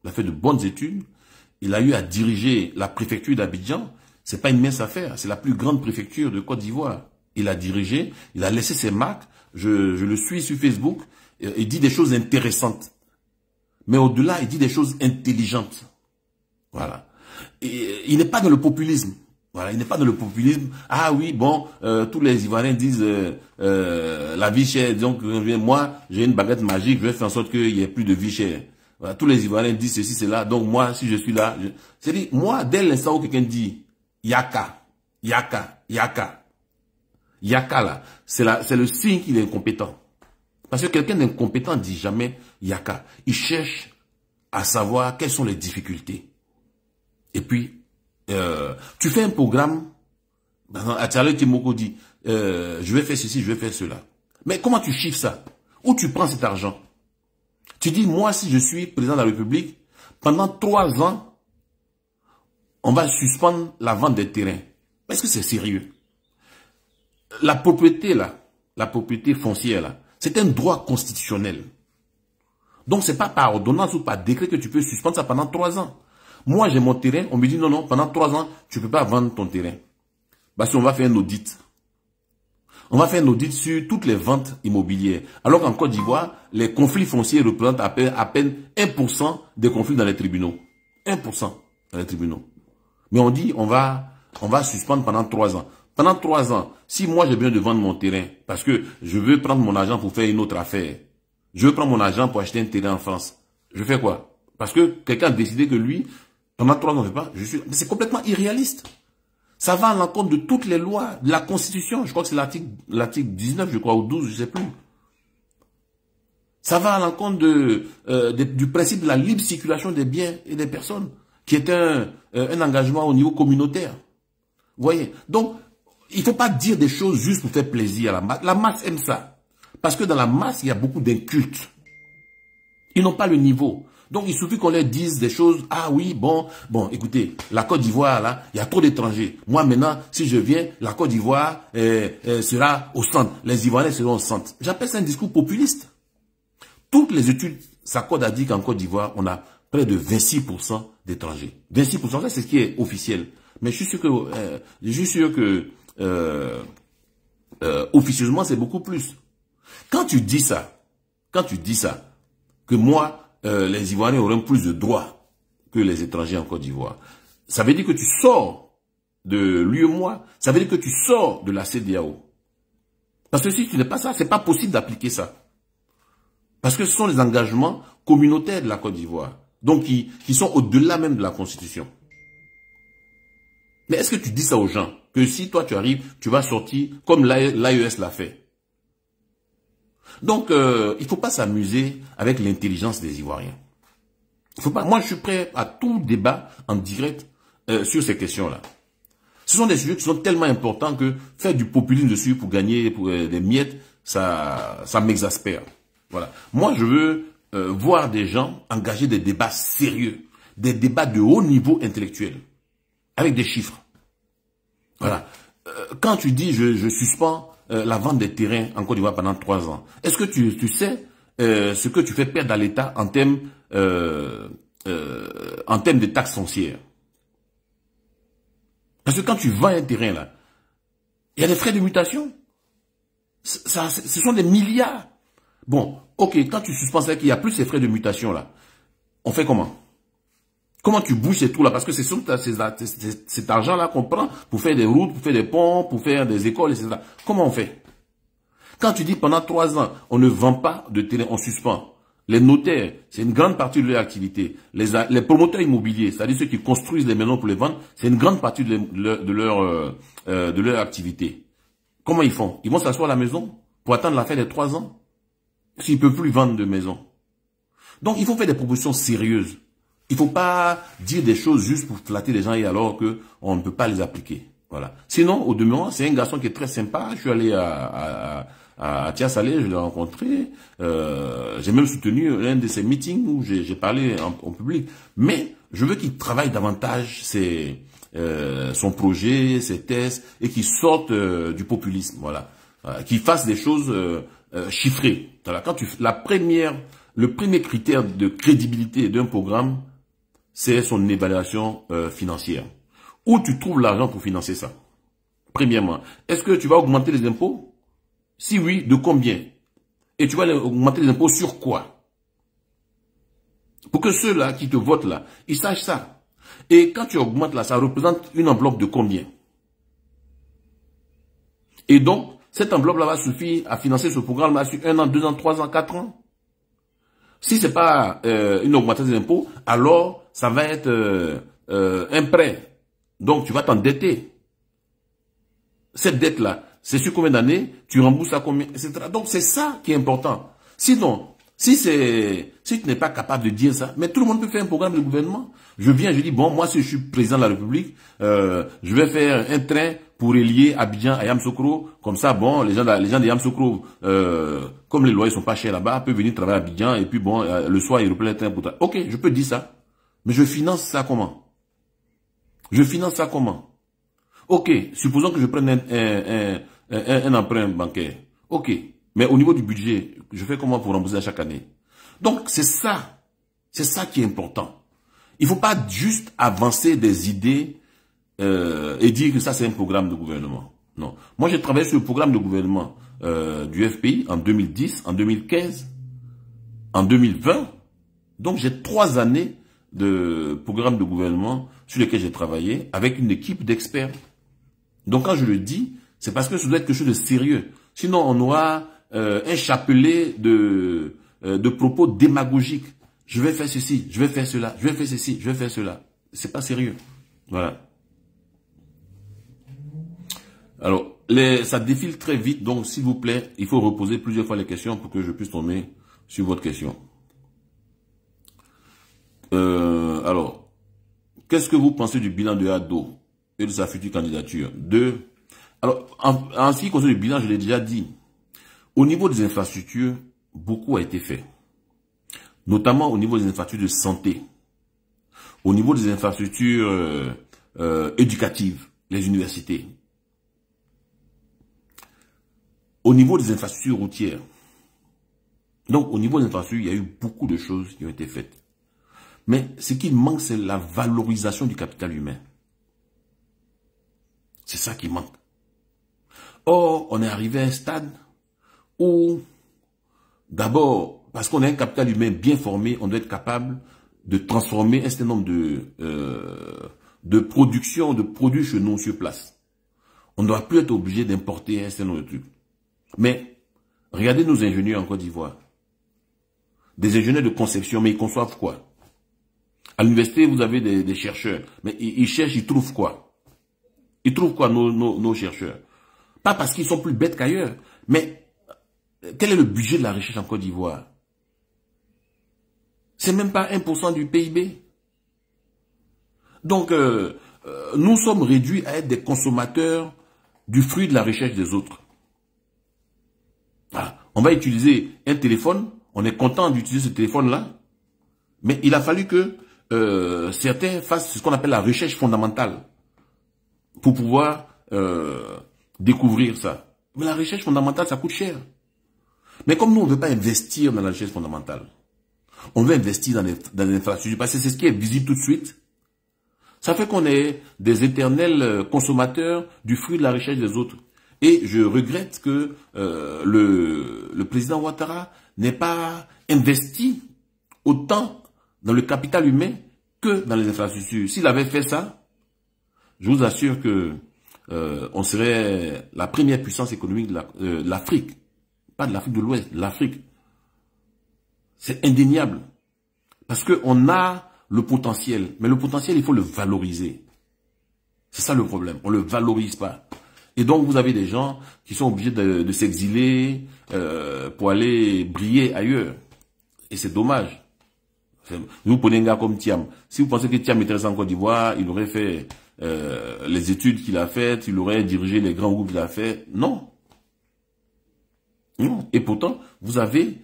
il a fait de bonnes études, il a eu à diriger la préfecture d'Abidjan. C'est pas une mince affaire, c'est la plus grande préfecture de Côte d'Ivoire. Il a dirigé, il a laissé ses marques, je le suis sur Facebook, il dit des choses intéressantes. Mais au-delà, il dit des choses intelligentes. Voilà. Et il n'est pas dans le populisme. Voilà, il n'est pas dans le populisme. Ah oui, bon, tous les Ivoiriens disent la vie chère. Donc moi, j'ai une baguette magique, je vais faire en sorte qu'il n'y ait plus de vie chère. Voilà, tous les Ivoiriens disent ceci, cela. Donc moi, si je suis là, c'est-à-dire moi, dès l'instant où quelqu'un dit Yaka, Yaka, Yaka, Yaka là, c'est le signe qu'il est incompétent. Parce que quelqu'un d'incompétent ne dit jamais Yaka. Il cherche à savoir quelles sont les difficultés. Et puis, tu fais un programme, Atiale Timoko dit, je vais faire ceci, je vais faire cela. Mais comment tu chiffres ça? Où tu prends cet argent? Tu dis, moi, si je suis président de la République, pendant 3 ans, on va suspendre la vente des terrains. Est-ce que c'est sérieux? La propriété, là, la propriété foncière, là, c'est un droit constitutionnel. Donc, c'est pas par ordonnance ou par décret que tu peux suspendre ça pendant 3 ans. Moi, j'ai mon terrain, on me dit non, non, pendant 3 ans, tu ne peux pas vendre ton terrain. Parce qu'on va faire un audit. On va faire un audit sur toutes les ventes immobilières. Alors qu'en Côte d'Ivoire, les conflits fonciers représentent à peine 1% des conflits dans les tribunaux. 1% dans les tribunaux. Mais on dit, on va suspendre pendant 3 ans. Pendant 3 ans, si moi j'ai besoin de vendre mon terrain, parce que je veux prendre mon argent pour faire une autre affaire, je veux prendre mon argent pour acheter un terrain en France, je fais quoi? Parce que quelqu'un a décidé que lui, pendant 3 ans, on ne fait pas, mais c'est complètement irréaliste. Ça va à l'encontre de toutes les lois, de la Constitution. Je crois que c'est l'article 19, je crois, ou 12, je ne sais plus. Ça va à l'encontre du principe de la libre circulation des biens et des personnes, qui est un engagement au niveau communautaire. Vous voyez? Donc, il ne faut pas dire des choses juste pour faire plaisir à la masse. La masse aime ça. Parce que dans la masse, il y a beaucoup d'incultes. Ils n'ont pas le niveau. Donc, il suffit qu'on leur dise des choses. Ah oui, bon, écoutez, la Côte d'Ivoire, là, il y a trop d'étrangers. Moi, maintenant, si je viens, la Côte d'Ivoire sera au centre. Les Ivoiriens seront au centre. J'appelle ça un discours populiste. Toutes les études s'accordent à dire qu'en Côte d'Ivoire, on a près de 26% d'étrangers. 26%, ça, c'est ce qui est officiel. Mais je suis sûr que, officieusement, c'est beaucoup plus. Quand tu dis ça, que moi, les Ivoiriens auront plus de droits que les étrangers en Côte d'Ivoire, ça veut dire que tu sors de l'UEMOA, ça veut dire que tu sors de la CEDEAO. Parce que si tu n'es pas ça, c'est pas possible d'appliquer ça. Parce que ce sont les engagements communautaires de la Côte d'Ivoire, donc qui sont au-delà même de la Constitution. Mais est-ce que tu dis ça aux gens? Que si toi tu arrives, tu vas sortir comme l'AES l'a fait. Donc, il ne faut pas s'amuser avec l'intelligence des Ivoiriens. Il faut pas. Moi, je suis prêt à tout débat en direct sur ces questions-là. Ce sont des sujets qui sont tellement importants que faire du populisme dessus pour gagner des miettes, ça m'exaspère. Voilà. Moi, je veux voir des gens engager des débats sérieux, des débats de haut niveau intellectuel, avec des chiffres. Voilà. Quand tu dis je suspends la vente des terrains en Côte d'Ivoire pendant 3 ans, est-ce que tu sais ce que tu fais perdre à l'État en termes de taxes foncières? Parce que quand tu vends un terrain là, il y a des frais de mutation. Ce sont des milliards. Bon, ok, quand tu suspends ça qu'il n'y a plus ces frais de mutation là, on fait comment? Comment tu bouges ces trous là? Parce que c'est cet argent là qu'on prend pour faire des routes, pour faire des ponts, pour faire des écoles, etc. Comment on fait? Quand tu dis pendant 3 ans, on ne vend pas de terrain, on suspend. Les notaires, c'est une grande partie de leur activité. Les promoteurs immobiliers, c'est-à-dire ceux qui construisent les maisons pour les vendre, c'est une grande partie de leur activité. Comment ils font? Ils vont s'asseoir à la maison pour attendre la fin des 3 ans s'ils ne peuvent plus vendre de maison. Donc, il faut faire des propositions sérieuses. Il ne faut pas dire des choses juste pour flatter les gens et alors qu'on ne peut pas les appliquer. Voilà. Sinon, au demeurant, c'est un garçon qui est très sympa. Je suis allé à Tia-Salé, je l'ai rencontré. J'ai même soutenu l'un de ses meetings où j'ai parlé en public. Mais je veux qu'il travaille davantage son projet, ses tests, et qu'il sorte du populisme. Voilà. Qu'il fasse des choses chiffrées. Voilà. Le premier critère de crédibilité d'un programme, c'est son évaluation financière. Où tu trouves l'argent pour financer ça? Premièrement, est-ce que tu vas augmenter les impôts? Si oui, de combien? Et tu vas augmenter les impôts sur quoi? Pour que ceux-là qui te votent là, ils sachent ça. Et quand tu augmentes là, ça représente une enveloppe de combien? Et donc, cette enveloppe-là va suffire à financer ce programme-là sur 1 an, 2 ans, 3 ans, 4 ans. Si c'est pas une augmentation des impôts, alors ça va être un prêt. Donc, tu vas t'endetter. Cette dette-là, c'est sur combien d'années? Tu rembourses à combien, etc. Donc, c'est ça qui est important. Sinon, si tu n'es pas capable de dire ça, mais tout le monde peut faire un programme de gouvernement. Je viens, je dis, bon, moi, si je suis président de la République, je vais faire un train pour relier Abidjan à Yamoussoukro. Comme ça, bon, les gens de Yamoussoukro, comme les loyers sont pas chers là-bas, peuvent venir travailler à Abidjan et puis bon, le soir, ils reprennent le train pour travailler. Ok, je peux dire ça. Mais je finance ça comment? Je finance ça comment? Ok, supposons que je prenne un emprunt bancaire. Ok, mais au niveau du budget, je fais comment pour rembourser à chaque année? Donc, c'est ça qui est important. Il ne faut pas juste avancer des idées et dire que ça, c'est un programme de gouvernement. Non. Moi, j'ai travaillé sur le programme de gouvernement du FPI en 2010, en 2015, en 2020. Donc, j'ai 3 années de programme de gouvernement sur lesquels j'ai travaillé avec une équipe d'experts. Donc, quand je le dis, c'est parce que ça doit être quelque chose de sérieux. Sinon, on aura un chapelet de propos démagogiques. Je vais faire ceci, je vais faire cela, je vais faire ceci, je vais faire cela. C'est pas sérieux. Voilà. Alors, ça défile très vite, donc s'il vous plaît, il faut reposer plusieurs fois les questions pour que je puisse tomber sur votre question. Alors, qu'est-ce que vous pensez du bilan de Ado et de sa future candidature? Alors, en ce qui concerne le bilan, je l'ai déjà dit, au niveau des infrastructures, beaucoup a été fait. Notamment au niveau des infrastructures de santé, au niveau des infrastructures éducatives, les universités, au niveau des infrastructures routières. Donc, au niveau des infrastructures, il y a eu beaucoup de choses qui ont été faites. Mais ce qui manque, c'est la valorisation du capital humain. C'est ça qui manque. Or, on est arrivé à un stade où, d'abord, parce qu'on a un capital humain bien formé, on doit être capable de transformer un certain nombre de productions, de produits chez nous sur place. On ne doit plus être obligé d'importer un certain nombre de trucs. Mais, regardez nos ingénieurs en Côte d'Ivoire. Des ingénieurs de conception, mais ils conçoivent quoi? À l'université, vous avez des chercheurs, mais ils cherchent, ils trouvent quoi? Ils trouvent quoi, nos chercheurs? Pas parce qu'ils sont plus bêtes qu'ailleurs, mais quel est le budget de la recherche en Côte d'Ivoire? C'est même pas 1% du PIB. Donc, nous sommes réduits à être des consommateurs du fruit de la recherche des autres. Voilà. On va utiliser un téléphone, on est content d'utiliser ce téléphone-là, mais il a fallu que certains fassent ce qu'on appelle la recherche fondamentale pour pouvoir découvrir ça. Mais la recherche fondamentale, ça coûte cher. Mais comme nous, on ne veut pas investir dans la recherche fondamentale, on veut investir dans les infrastructures, parce que c'est ce qui est visible tout de suite. Ça fait qu'on est des éternels consommateurs du fruit de la recherche des autres. Et je regrette que le président Ouattara n'ait pas investi autant dans le capital humain que dans les infrastructures. S'il avait fait ça, je vous assure que on serait la première puissance économique de l'Afrique. Pas de l'Afrique de l'Ouest, de l'Afrique. C'est indéniable. Parce qu'on a le potentiel. Mais le potentiel, il faut le valoriser. C'est ça le problème. On ne le valorise pas. Et donc, vous avez des gens qui sont obligés de s'exiler pour aller briller ailleurs. Et c'est dommage. Vous prenez un gars comme Thiam. Si vous pensez que Thiam était resté en Côte d'Ivoire, il aurait fait les études qu'il a faites, il aurait dirigé les grands groupes qu'il a fait. Non. Non. Et pourtant, vous avez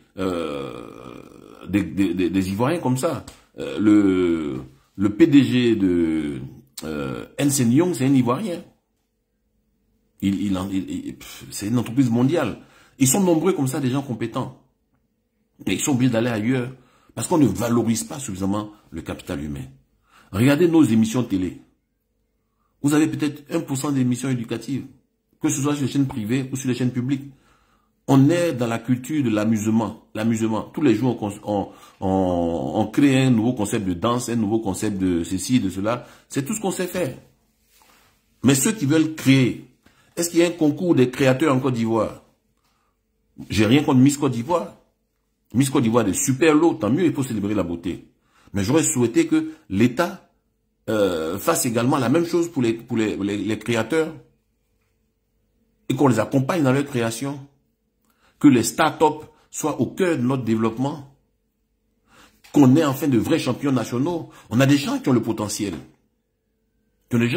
des Ivoiriens comme ça. Le PDG de Enseigne Young, c'est un Ivoirien. C'est une entreprise mondiale. Ils sont nombreux comme ça, des gens compétents. Mais ils sont obligés d'aller ailleurs parce qu'on ne valorise pas suffisamment le capital humain. Regardez nos émissions télé. Vous avez peut-être 1% d'émissions éducatives, que ce soit sur les chaînes privées ou sur les chaînes publiques. On est dans la culture de l'amusement. L'amusement. Tous les jours, on crée un nouveau concept de danse, un nouveau concept de ceci, de cela. C'est tout ce qu'on sait faire. Mais ceux qui veulent créer, est-ce qu'il y a un concours des créateurs en Côte d'Ivoire? J'ai rien contre Miss Côte d'Ivoire. Miss Côte d'Ivoire, des super lots, tant mieux, il faut célébrer la beauté. Mais j'aurais souhaité que l'État fasse également la même chose pour les créateurs et qu'on les accompagne dans leur création. Que les start-up soient au cœur de notre développement. Qu'on ait enfin de vrais champions nationaux. On a des gens qui ont le potentiel. Il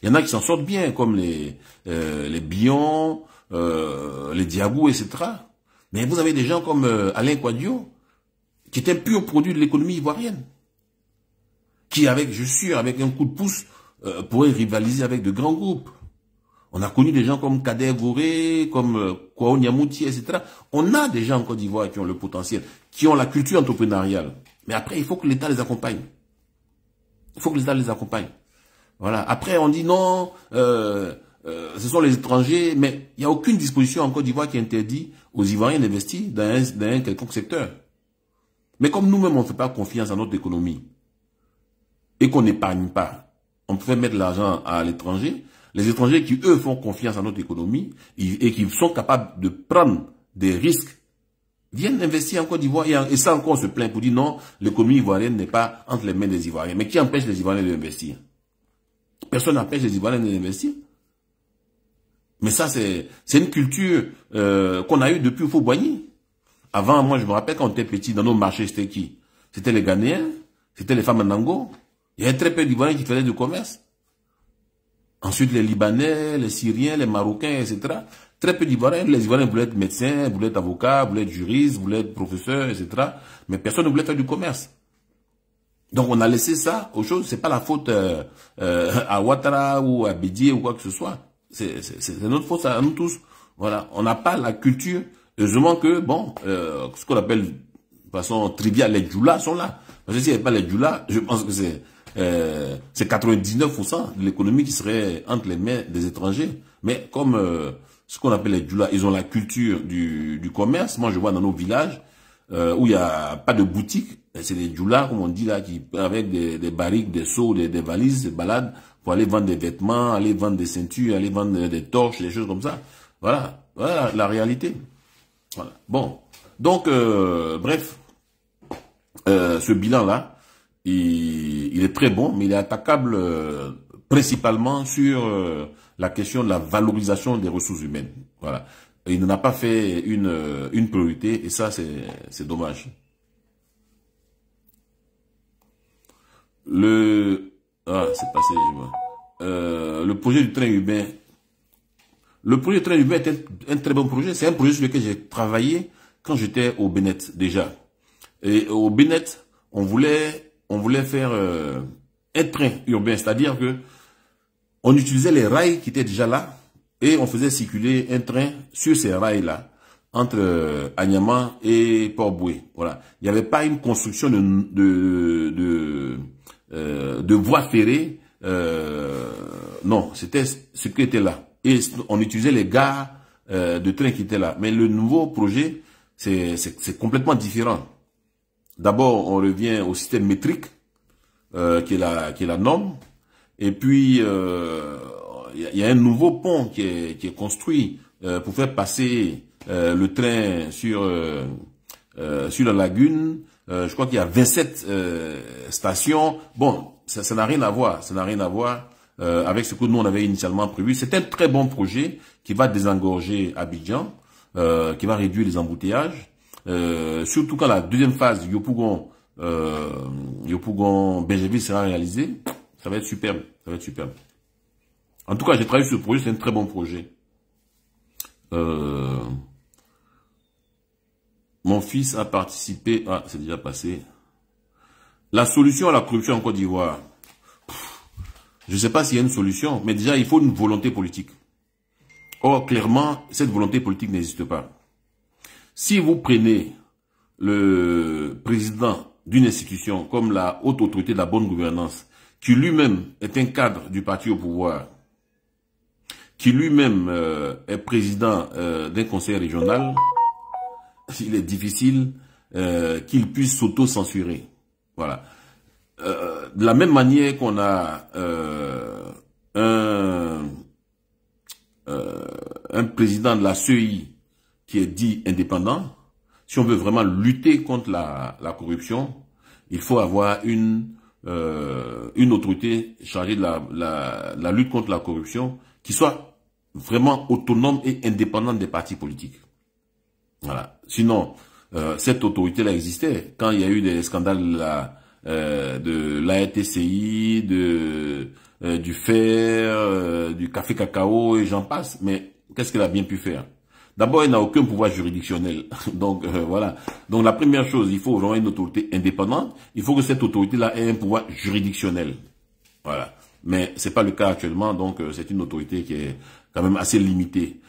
y en a qui s'en sortent bien, comme les Bion, les Diabou, etc. Mais vous avez des gens comme Alain Quadio, qui est un pur produit de l'économie ivoirienne. Qui, je suis sûr, avec un coup de pouce, pourrait rivaliser avec de grands groupes. On a connu des gens comme Kader Goré, comme Kwao Nyamouti, etc. On a des gens en Côte d'Ivoire qui ont le potentiel, qui ont la culture entrepreneuriale. Mais après, il faut que l'État les accompagne. Voilà. Après, on dit non, ce sont les étrangers, mais il n'y a aucune disposition en Côte d'Ivoire qui interdit aux Ivoiriens d'investir dans un quelconque secteur. Mais comme nous-mêmes, on ne fait pas confiance à notre économie et qu'on n'épargne pas, on peut mettre l'argent à l'étranger. Les étrangers qui, eux, font confiance à notre économie et qui sont capables de prendre des risques, viennent investir en Côte d'Ivoire et ça encore on se plaint pour dire non, l'économie ivoirienne n'est pas entre les mains des Ivoiriens. Mais qui empêche les Ivoiriens d'investir? Personne n'empêche les Ivoiriens d'investir. Mais ça, c'est une culture qu'on a eue depuis Houphouët-Boigny. Avant, moi, je me rappelle quand on était petit, dans nos marchés, c'était qui? C'était les Ghanéens, c'était les femmes en Nango. Il y avait très peu d'Ivoiriens qui faisaient du commerce. Ensuite, les Libanais, les Syriens, les Marocains, etc. Très peu d'Ivoiriens. Les Ivoiriens voulaient être médecins, voulaient être avocats, voulaient être juristes, voulaient être professeurs, etc. Mais personne ne voulait faire du commerce. Donc, on a laissé ça aux choses. C'est pas la faute à Ouattara ou à Bédié ou quoi que ce soit. C'est notre faute à nous tous. Voilà. On n'a pas la culture. Heureusement que, bon, ce qu'on appelle de façon triviale, les djoulas sont là. Parce que s'il n'y avait pas les djoulas, je pense que c'est 99% de l'économie qui serait entre les mains des étrangers. Mais comme ce qu'on appelle les djoulas, ils ont la culture du commerce. Moi, je vois dans nos villages où il n'y a pas de boutique. C'est des djoulas, comme on dit là, qui avec des barriques, des seaux, des valises, se baladent pour aller vendre des vêtements, aller vendre des ceintures, aller vendre des torches, des choses comme ça. Voilà, voilà la réalité. Voilà. Bon, donc, bref, ce bilan-là, il est très bon, mais il est attaquable principalement sur la question de la valorisation des ressources humaines. Voilà. Il n'en a pas fait une priorité, et ça, c'est dommage. C'est passé, je vois. Le projet du train urbain. Le projet du train urbain est un très bon projet. C'est un projet sur lequel j'ai travaillé quand j'étais au Bénet, déjà. Et au Bénet, on voulait faire un train urbain, c'est-à-dire que on utilisait les rails qui étaient déjà là et on faisait circuler un train sur ces rails-là entre Agnama et Port-Boué. Voilà. Il n'y avait pas une construction de voies ferrées. Non, c'était ce qui était là. Et on utilisait les gares de train qui étaient là. Mais le nouveau projet, c'est complètement différent. D'abord, on revient au système métrique, qui est la norme. Et puis, il y a un nouveau pont qui est construit pour faire passer le train sur la lagune. Je crois qu'il y a 27 stations. Bon, ça n'a rien à voir. Ça n'a rien à voir avec ce que nous on avait initialement prévu. C'est un très bon projet qui va désengorger Abidjan, qui va réduire les embouteillages. Surtout quand la deuxième phase Yopougon-Benjeville sera réalisée, ça va être superbe. Ça va être superbe. En tout cas, j'ai travaillé sur ce projet, c'est un très bon projet. Mon fils a participé. Ah, c'est déjà passé. La solution à la corruption en Côte d'Ivoire. Je ne sais pas s'il y a une solution, mais déjà, il faut une volonté politique. Or, clairement, cette volonté politique n'existe pas. Si vous prenez le président d'une institution comme la haute autorité de la bonne gouvernance, qui lui-même est un cadre du parti au pouvoir, qui lui-même est président d'un conseil régional, il est difficile qu'il puisse s'auto-censurer. Voilà. De la même manière qu'on a un président de la CEI qui est dit indépendant, si on veut vraiment lutter contre la corruption, il faut avoir une autorité chargée de la lutte contre la corruption qui soit vraiment autonome et indépendante des partis politiques. Voilà. Sinon, cette autorité-là existait quand il y a eu des scandales de l'ARTCI, du fer, du café cacao et j'en passe. Mais qu'est-ce qu'elle a bien pu faire? D'abord, elle n'a aucun pouvoir juridictionnel. Donc, voilà. Donc, la première chose, il faut vraiment une autorité indépendante. Il faut que cette autorité-là ait un pouvoir juridictionnel. Voilà. Mais c'est pas le cas actuellement. Donc, c'est une autorité qui est quand même assez limitée.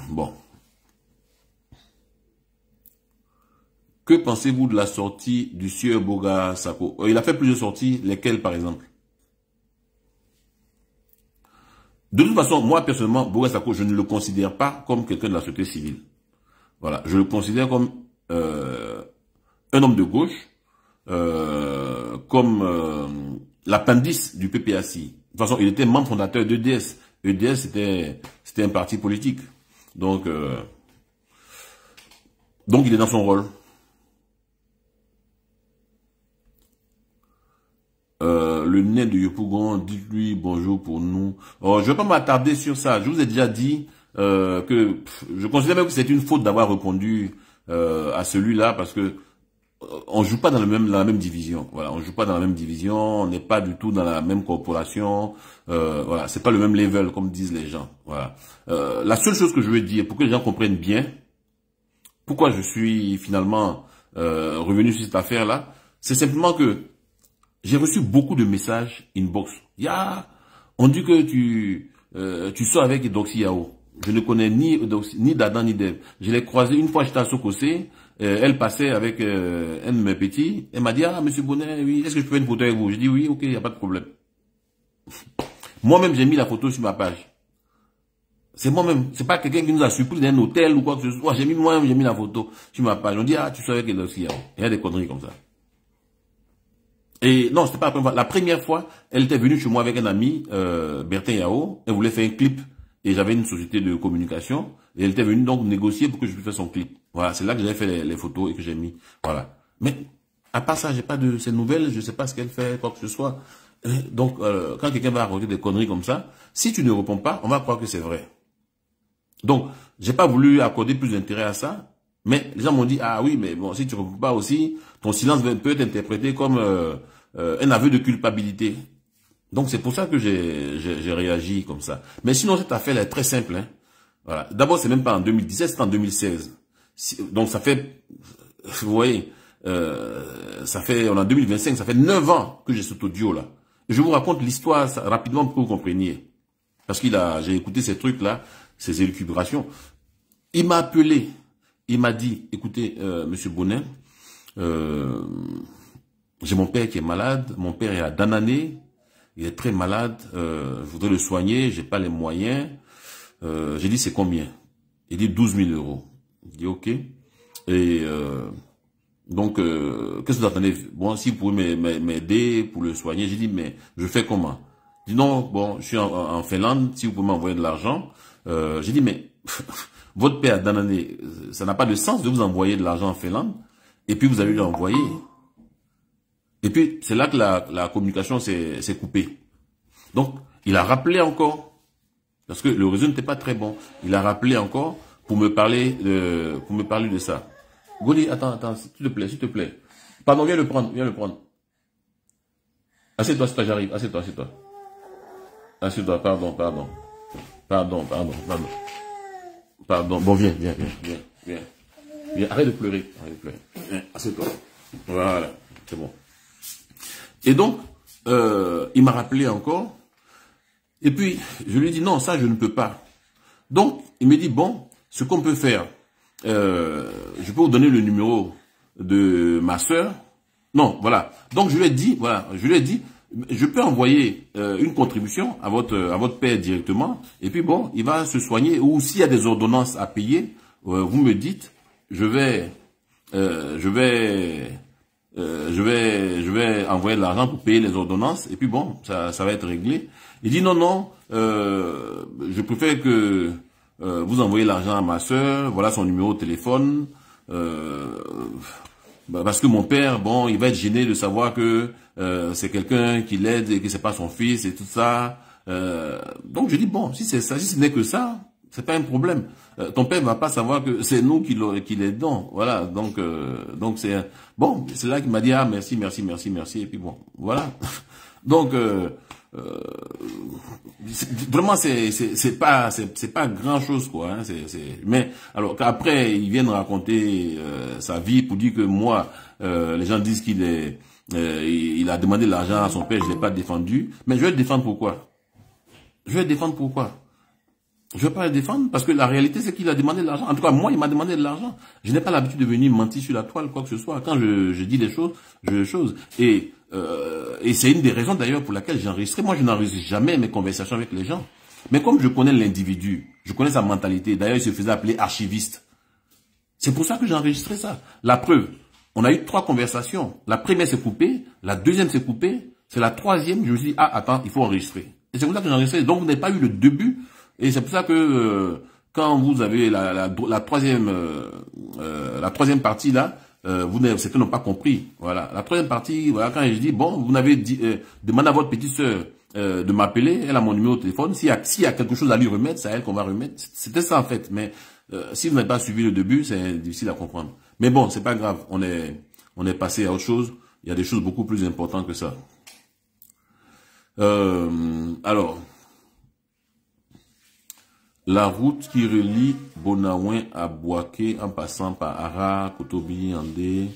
Bon. Que pensez-vous de la sortie du sieur Boga Sako? Il a fait plusieurs sorties. Lesquelles, par exemple? De toute façon, moi, personnellement, Boga Sako, je ne le considère pas comme quelqu'un de la société civile. Voilà. Je le considère comme un homme de gauche, comme l'appendice du PPACI. De toute façon, il était membre fondateur d'EDS. EDS, c'était un parti politique. Donc, il est dans son rôle. Le nez de Yopougon, dites-lui bonjour pour nous. Oh, je ne vais pas m'attarder sur ça. Je vous ai déjà dit que je considère même que c'est une faute d'avoir répondu à celui-là parce que on joue pas dans la même division. Voilà, on joue pas dans la même division. On n'est pas du tout dans la même corporation. Voilà, c'est pas le même level comme disent les gens. Voilà. La seule chose que je veux dire pour que les gens comprennent bien pourquoi je suis finalement revenu sur cette affaire-là, c'est simplement que j'ai reçu beaucoup de messages inbox. On dit que tu sors avec Doxy Yao. Je ne connais ni d'Adam ni d'Ève. Je l'ai croisé une fois, j'étais à Sokosé. Elle passait avec un de mes petits. Elle m'a dit, monsieur Bonnet, oui, est-ce que je peux faire une photo avec vous? Je dis oui, ok, il n'y a pas de problème. Moi-même, j'ai mis la photo sur ma page. C'est moi-même. C'est pas quelqu'un qui nous a surpris d'un hôtel ou quoi que ce soit. Moi-même, j'ai mis la photo sur ma page. On dit, tu sors avec Doxy Yao. Il y a des conneries comme ça. Et non, c'était pas la première fois. La première fois, elle était venue chez moi avec un ami, Bertin Yao. Elle voulait faire un clip. Et j'avais une société de communication. Et elle était venue donc négocier pour que je puisse faire son clip. Voilà, c'est là que j'avais fait les photos et que j'ai mis. Voilà. Mais, à part ça, j'ai pas de ces nouvelles. Je sais pas ce qu'elle fait, quoi que ce soit. Donc, quand quelqu'un va raconter des conneries comme ça, si tu ne réponds pas, on va croire que c'est vrai. Donc, j'ai pas voulu accorder plus d'intérêt à ça. Mais les gens m'ont dit, oui, mais bon, si tu ne réponds pas aussi, ton silence peut être interprété comme un aveu de culpabilité. Donc, c'est pour ça que j'ai réagi comme ça. Mais sinon, cette affaire est très simple. Hein. Voilà. D'abord, c'est même pas en 2017, c'est en 2016. Donc, ça fait, vous voyez, on est en 2025, ça fait 9 ans que j'ai cet audio-là. Je vous raconte l'histoire rapidement pour que vous compreniez. Parce j'ai écouté ces trucs-là, ces élucubrations. Il m'a appelé. Il m'a dit, écoutez, monsieur Bonnet, j'ai mon père qui est malade. Mon père est à Danané. Il est très malade. Je voudrais le soigner. J'ai pas les moyens. J'ai dit, c'est combien? Il dit 12 000 euros. Il dit, ok. Et donc, qu'est-ce que vous attendez? Bon, si vous pouvez m'aider pour le soigner. J'ai dit, mais je fais comment? Il dit, non, bon, je suis en Finlande. Si vous pouvez m'envoyer de l'argent. J'ai dit, mais votre père à Danané, ça n'a pas de sens de vous envoyer de l'argent en Finlande. Et puis, vous allez lui envoyer. Et puis, c'est là que la communication s'est coupée. Donc, il a rappelé encore, parce que le réseau n'était pas très bon, il a rappelé encore pour me parler de ça. Goli, attends, s'il te plaît. Pardon, viens le prendre. Assieds-toi, j'arrive, assieds-toi. Assieds-toi, pardon. Bon, viens. Viens, arrête de pleurer. Viens, assieds-toi. Voilà, c'est bon. Et donc, il m'a rappelé encore. Et puis, je lui ai dit, non, ça, je ne peux pas. Donc, il me dit, bon, ce qu'on peut faire, je peux vous donner le numéro de ma sœur. Non, voilà. Donc je lui ai dit, voilà, je lui ai dit, je peux envoyer une contribution à votre père directement, et puis bon, il va se soigner. Ou s'il y a des ordonnances à payer, vous me dites, je vais envoyer de l'argent pour payer les ordonnances, et puis bon, ça va être réglé. Il dit non, non, je préfère que vous envoyez l'argent à ma soeur, voilà son numéro de téléphone, parce que mon père, bon, il va être gêné de savoir que c'est quelqu'un qui l'aide et que c'est pas son fils et tout ça. Donc je dis bon, si c'est ça, si ce n'est que ça, c'est pas un problème. Ton père va pas savoir que c'est nous qui l'aidons. Voilà, donc c'est bon, c'est là qu'il m'a dit ah merci, merci, merci, merci et puis bon, voilà. Donc vraiment c'est pas grand chose quoi. Hein, mais alors qu'après ils viennent raconter sa vie pour dire que moi les gens disent il a demandé de l'argent à son père, je l'ai pas défendu. Mais je vais le défendre pourquoi? Je vais le défendre pourquoi? Je vais pas le défendre parce que la réalité c'est qu'il a demandé de l'argent. En tout cas, moi, il m'a demandé de l'argent. Je n'ai pas l'habitude de venir mentir sur la toile, quoi que ce soit. Quand je dis des choses, Et c'est une des raisons d'ailleurs pour laquelle j'ai enregistré. Moi, je n'enregistre jamais mes conversations avec les gens. Mais comme je connais l'individu, je connais sa mentalité. D'ailleurs, il se faisait appeler archiviste. C'est pour ça que j'ai enregistré ça. La preuve, on a eu 3 conversations. La première s'est coupée, la deuxième s'est coupée, c'est la troisième. Je me suis dit, ah, attends, il faut enregistrer. Et c'est pour ça que j'ai enregistré. Donc, vous n'avez pas eu le début. Et c'est pour ça que quand vous avez la troisième partie là, certains n'ont pas compris. Voilà, la troisième partie, voilà, quand je dis bon, vous n'avez dit demandé à votre petite sœur de m'appeler, elle a mon numéro de téléphone. S'il y a quelque chose à lui remettre, c'est à elle qu'on va remettre. C'était ça en fait. Mais si vous n'avez pas suivi le début, c'est difficile à comprendre. Mais bon, c'est pas grave. On est passé à autre chose. Il y a des choses beaucoup plus importantes que ça. Alors. La route qui relie Bonaouin à Boaké en passant par Ara, Kotobi, Andé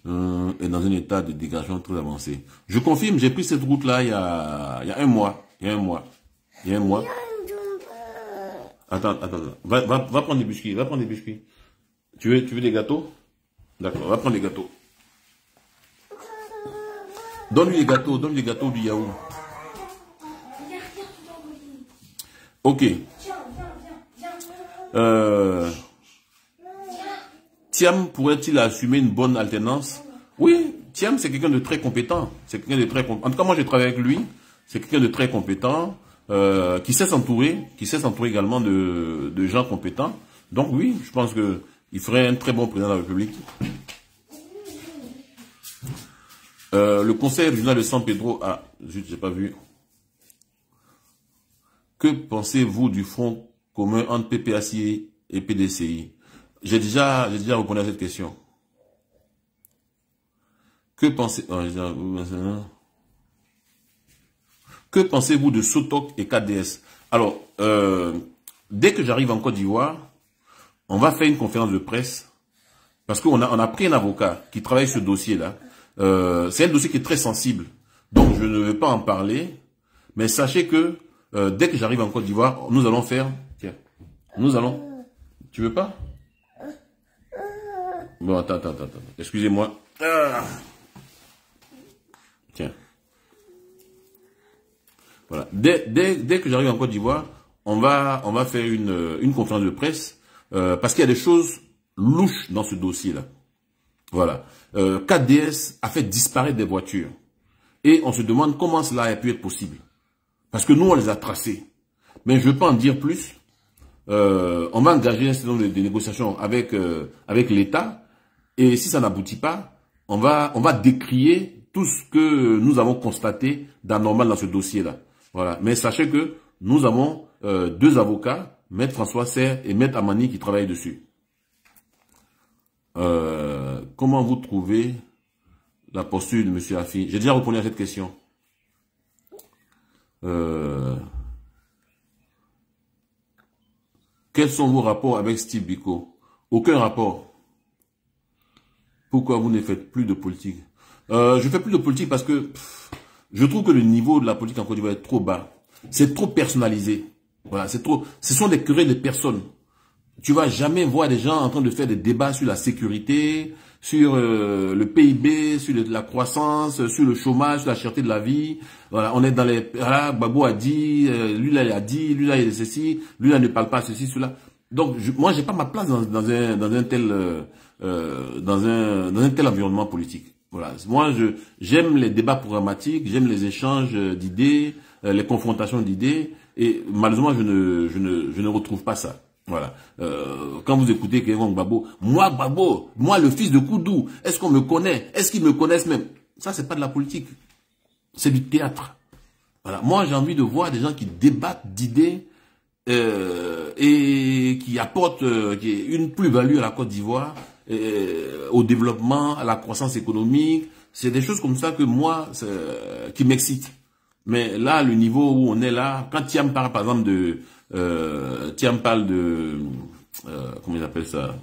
est dans un état de dégradation très avancé. Je confirme, j'ai pris cette route-là il y a un mois. Il y a un mois. Attends. Va prendre des biscuits. Va prendre des biscuits. Tu veux des gâteaux? D'accord, va prendre des gâteaux. Donne-lui les gâteaux du yaourt. Ok. Thiam pourrait-il assumer une bonne alternance? Oui, Thiam c'est quelqu'un de très compétent. En tout cas moi je travaille avec lui. C'est quelqu'un de très compétent, qui sait s'entourer également de gens compétents. Donc oui, je pense que il ferait un très bon président de la République. Le conseil régional de San Pedro, ah, zut, j'ai pas vu. Que pensez-vous du front commun entre PPACI et PDCI? J'ai déjà répondu à cette question. Que pensez-vous de Sotok et KDS? Alors, dès que j'arrive en Côte d'Ivoire, on va faire une conférence de presse parce qu'on a pris un avocat qui travaille ce dossier-là. C'est un dossier qui est très sensible, donc je ne vais pas en parler. Mais sachez que dès que j'arrive en Côte d'Ivoire, nous allons faire... Tiens, tu veux pas? Bon, attends. Excusez-moi. Tiens. Voilà. Dès que j'arrive en Côte d'Ivoire, on va faire une conférence de presse parce qu'il y a des choses louches dans ce dossier-là. Voilà. KDS a fait disparaître des voitures. Et on se demande comment cela a pu être possible. Parce que nous, on les a tracés. Mais je ne veux pas en dire plus. On va engager un certain nombre de négociations avec l'État. Et si ça n'aboutit pas, on va décrier tout ce que nous avons constaté d'anormal dans ce dossier-là. Voilà. Mais sachez que nous avons 2 avocats, Maître François Serre et Maître Amani, qui travaillent dessus. Comment vous trouvez la posture de M. Afi? J'ai déjà répondu à cette question. Quels sont vos rapports avec Steve Biko? Aucun rapport. Pourquoi vous ne faites plus de politique? Je fais plus de politique parce que je trouve que le niveau de la politique en Côte d'Ivoire est trop bas. C'est trop personnalisé. Voilà, ce sont des querelles de personnes. Tu vas jamais voir des gens en train de faire des débats sur la sécurité, sur le PIB, sur la croissance, sur le chômage, sur la cherté de la vie. Voilà, on est dans les... Voilà, Gbagbo a dit, lui là il a dit, lui là il a ceci, lui là ne parle pas ceci, cela. Donc moi j'ai pas ma place dans un tel environnement politique. Voilà, moi j'aime les débats programmatiques, j'aime les échanges d'idées, les confrontations d'idées, et malheureusement je ne retrouve pas ça. Voilà. Quand vous écoutez quelqu'un Gbagbo, moi le fils de Koudou, est-ce qu'on me connaît? Est-ce qu'ils me connaissent même? Ça c'est pas de la politique, c'est du théâtre. Voilà. Moi j'ai envie de voir des gens qui débattent d'idées et qui apportent une plus-value à la Côte d'Ivoire, au développement, à la croissance économique. C'est des choses comme ça que moi, qui m'excitent. Mais là, le niveau où on est là, quand Thiam parle par exemple Thiam parle de comment ils appellent ça,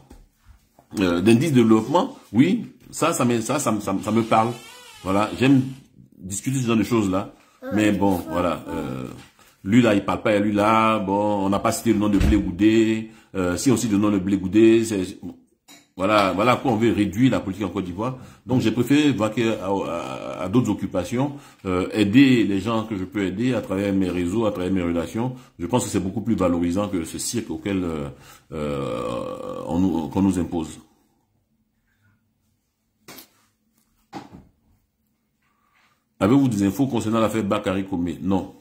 d'indice de développement, oui, ça me parle. Voilà, j'aime discuter ce genre de choses là. Mais bon, voilà. Lui là, il parle pas, et lui là, bon, on n'a pas cité le nom de Blé Goudé. Si on cite le nom de Blé Goudé, voilà à quoi on veut réduire la politique en Côte d'Ivoire. Donc j'ai préféré vaquer à d'autres occupations, aider les gens que je peux aider à travers mes réseaux, à travers mes relations. Je pense que c'est beaucoup plus valorisant que ce cirque auquel qu'on nous impose. Avez-vous des infos concernant l'affaire Bakary Komé? Non.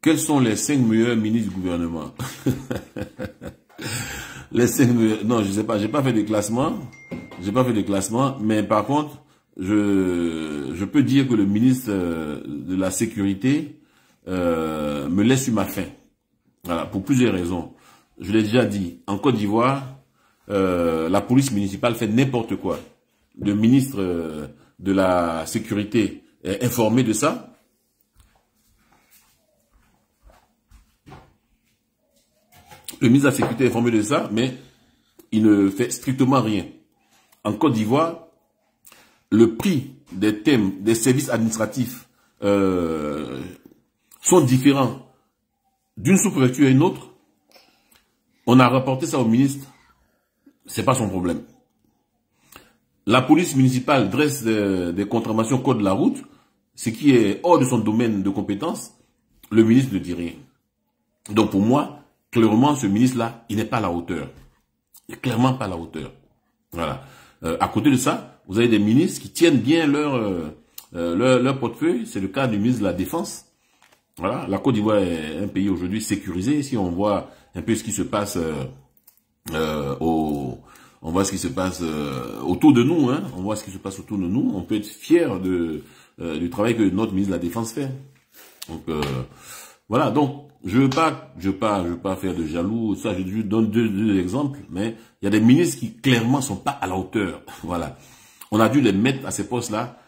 Quels sont les 5 meilleurs ministres du gouvernement? Les 5 meilleurs... Non, je sais pas, j'ai pas fait de classement. J'ai pas fait de classement, mais par contre, je peux dire que le ministre de la Sécurité me laisse sur ma faim. Voilà, pour plusieurs raisons. Je l'ai déjà dit, en Côte d'Ivoire, la police municipale fait n'importe quoi. Le ministre de la Sécurité est informé de ça. Le ministre de la Sécurité est informé de ça, mais il ne fait strictement rien. En Côte d'Ivoire, le prix des thèmes, des services administratifs sont différents d'une sous-préfecture à une autre. On a rapporté ça au ministre, c'est pas son problème. La police municipale dresse des contraventions code de la route, ce qui est hors de son domaine de compétence, le ministre ne dit rien. Donc pour moi, clairement, ce ministre-là, il n'est pas à la hauteur. Il n'est clairement pas à la hauteur. Voilà. À côté de ça, vous avez des ministres qui tiennent bien leur portefeuille. C'est le cas du ministre de la Défense. Voilà. La Côte d'Ivoire est un pays aujourd'hui sécurisé. Si on voit un peu ce qui se passe on voit ce qui se passe autour de nous. Hein. On voit ce qui se passe autour de nous. On peut être fier du travail que notre ministre de la Défense fait. Donc voilà. Donc je veux pas faire de jaloux. Ça, je donne deux exemples. Mais il y a des ministres qui clairement sont pas à la hauteur. Voilà. On a dû les mettre à ces postes-là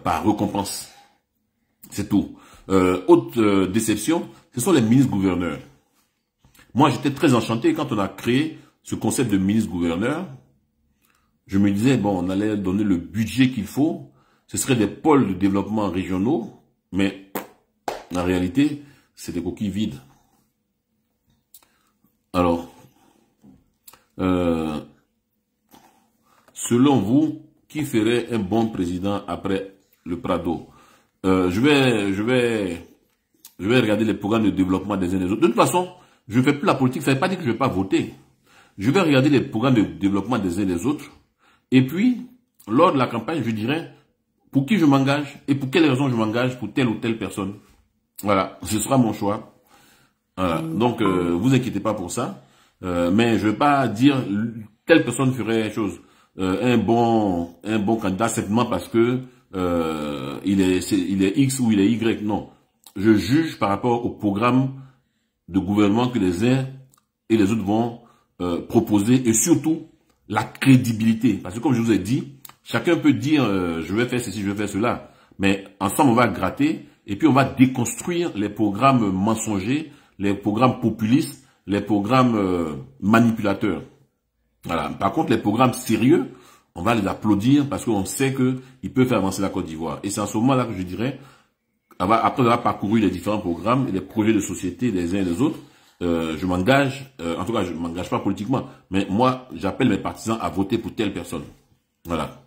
par récompense. C'est tout. Autre déception, ce sont les ministres-gouverneurs. Moi, j'étais très enchanté quand on a créé ce concept de ministre-gouverneur. Je me disais, bon, on allait donner le budget qu'il faut. Ce serait des pôles de développement régionaux. Mais, en réalité, c'est des coquilles vides. Alors, selon vous, qui ferait un bon président après le Prado? Je vais regarder les programmes de développement des uns des autres. De toute façon, je ne fais plus la politique, ça ne veut pas dire que je ne vais pas voter. Je vais regarder les programmes de développement des uns des autres. Et puis, lors de la campagne, je dirai pour qui je m'engage et pour quelles raisons je m'engage pour telle ou telle personne. Voilà, ce sera mon choix. Voilà. Donc, vous inquiétez pas pour ça. Mais je ne vais pas dire telle personne ferait chose. Un bon candidat simplement parce que il est X ou il est Y. Non. Je juge par rapport au programme de gouvernement que les uns et les autres vont proposer et surtout la crédibilité. Parce que comme je vous ai dit, chacun peut dire je vais faire ceci, je vais faire cela. Mais ensemble, on va gratter et puis on va déconstruire les programmes mensongers, les programmes populistes, les programmes manipulateurs. Voilà. Par contre, les programmes sérieux, on va les applaudir parce qu'on sait qu'ils peuvent faire avancer la Côte d'Ivoire. Et c'est en ce moment-là que je dirais, après avoir parcouru les différents programmes et les projets de société des uns et des autres, je m'engage, en tout cas, je m'engage pas politiquement, mais moi, j'appelle mes partisans à voter pour telle personne. Voilà.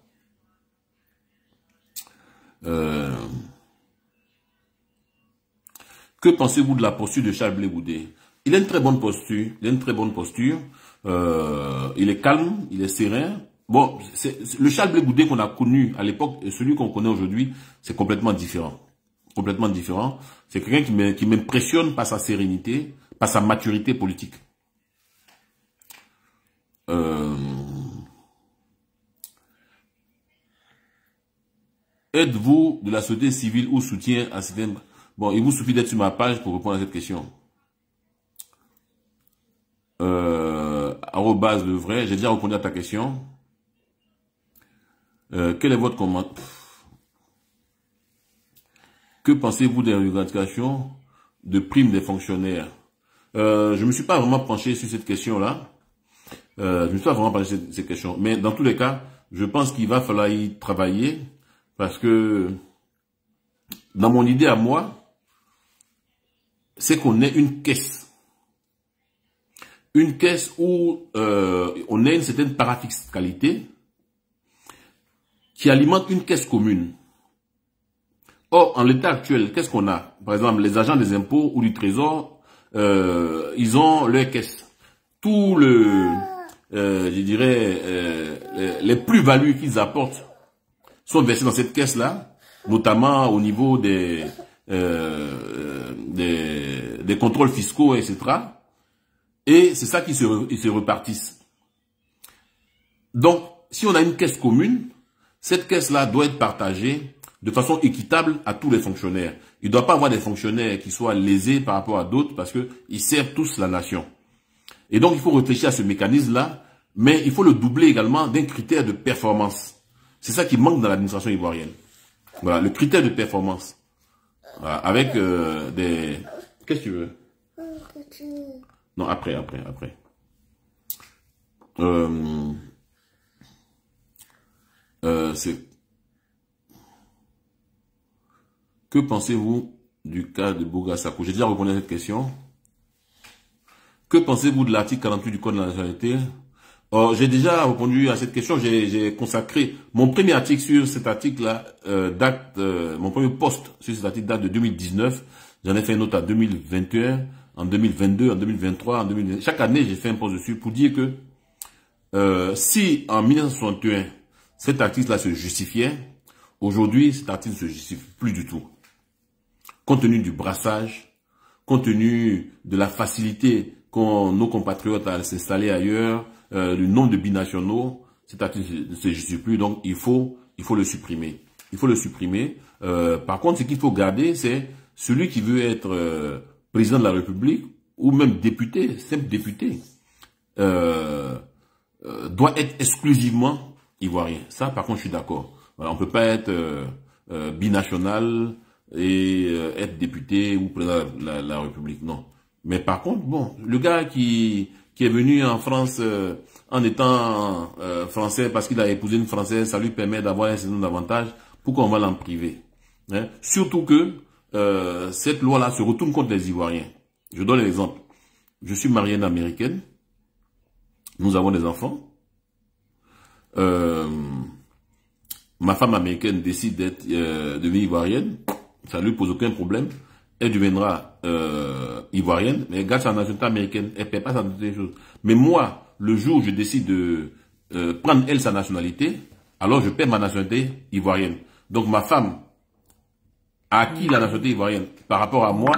Que pensez-vous de la posture de Charles Blé Goudé? Il a une très bonne posture, il est calme, il est serein. Bon, le Charles Blé Goudé qu'on a connu à l'époque et celui qu'on connaît aujourd'hui, c'est complètement différent. Complètement différent. C'est quelqu'un qui m'impressionne par sa sérénité, par sa maturité politique. Êtes-vous de la société civile ou soutien à certains... Bon, il vous suffit d'être sur ma page pour répondre à cette question. Arrobase le vrai, j'ai déjà répondu à ta question. Quel est votre commentaire? Que pensez-vous des revendications de primes des fonctionnaires? Je ne me suis pas vraiment penché sur cette question-là. Je ne me suis pas vraiment penché sur cette question. Mais dans tous les cas, je pense qu'il va falloir y travailler parce que dans mon idée à moi, c'est qu'on ait une caisse. Une caisse où on ait une certaine parafiscalité qui alimente une caisse commune. Or, en l'état actuel, qu'est-ce qu'on a? Par exemple, les agents des impôts ou du trésor, ils ont leur caisse. Tout je dirais, les plus-values qu'ils apportent sont versées dans cette caisse-là, notamment au niveau des contrôles fiscaux, etc. Et c'est ça qui se repartissent. Donc, si on a une caisse commune, cette caisse-là doit être partagée de façon équitable à tous les fonctionnaires. Il ne doit pas avoir des fonctionnaires qui soient lésés par rapport à d'autres parce qu'ils servent tous la nation. Et donc, il faut réfléchir à ce mécanisme-là, mais il faut le doubler également d'un critère de performance. C'est ça qui manque dans l'administration ivoirienne. Voilà, le critère de performance. Voilà, avec des... Qu'est-ce que tu veux? Non, après. Que pensez-vous du cas de Bouga Sako? J'ai déjà répondu à cette question. Que pensez-vous de l'article 48 du Code de la nationalité? J'ai déjà répondu à cette question. J'ai consacré mon premier article sur cet article-là, mon premier post sur cet article date de 2019. J'en ai fait une autre en 2021, en 2022, en 2023, en 2020. Chaque année, j'ai fait un post dessus pour dire que si en 1961, cet article-là se justifiait, aujourd'hui, cet article ne se justifie plus du tout. Compte tenu du brassage, compte tenu de la facilité qu'ont nos compatriotes à s'installer ailleurs, du nombre de binationaux, cet article ne se justifie plus, donc il faut le supprimer. Il faut le supprimer. Par contre, ce qu'il faut garder, c'est celui qui veut être président de la République ou même député, simple député, doit être exclusivement ivoirien. Ça, par contre, je suis d'accord. Voilà, on peut pas être binational et être député ou président de la République, non. Mais par contre, bon, le gars qui est venu en France en étant français parce qu'il a épousé une Française, ça lui permet d'avoir un certain nombre d'avantages, pourquoi on va l'en priver, hein? Surtout que cette loi-là se retourne contre les Ivoiriens. Je donne un exemple. Je suis marié à une Américaine, nous avons des enfants, ma femme américaine décide d'être devenue ivoirienne, ça ne lui pose aucun problème. Elle deviendra ivoirienne, mais elle garde sa nationalité américaine. Elle ne paie pas sa nationalité. Mais moi, le jour où je décide de prendre elle sa nationalité, alors je paie ma nationalité ivoirienne. Donc ma femme a acquis la nationalité ivoirienne par rapport à moi,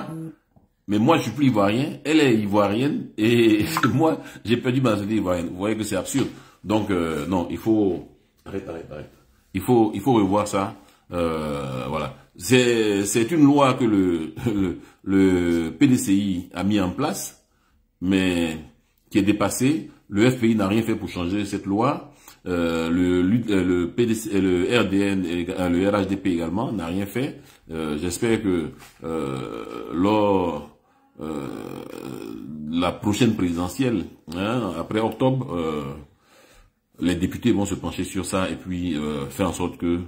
mais moi je suis plus ivoirien, elle est ivoirienne et moi j'ai perdu ma nationalité ivoirienne. Vous voyez que c'est absurde. Donc non, il faut... Arrête. Il faut revoir ça. Voilà. C'est une loi que le PDCI a mis en place, mais qui est dépassée. Le FPI n'a rien fait pour changer cette loi. Le PDC, le RDN et le RHDP également n'a rien fait. J'espère que lors la prochaine présidentielle, hein, après octobre, les députés vont se pencher sur ça et puis faire en sorte que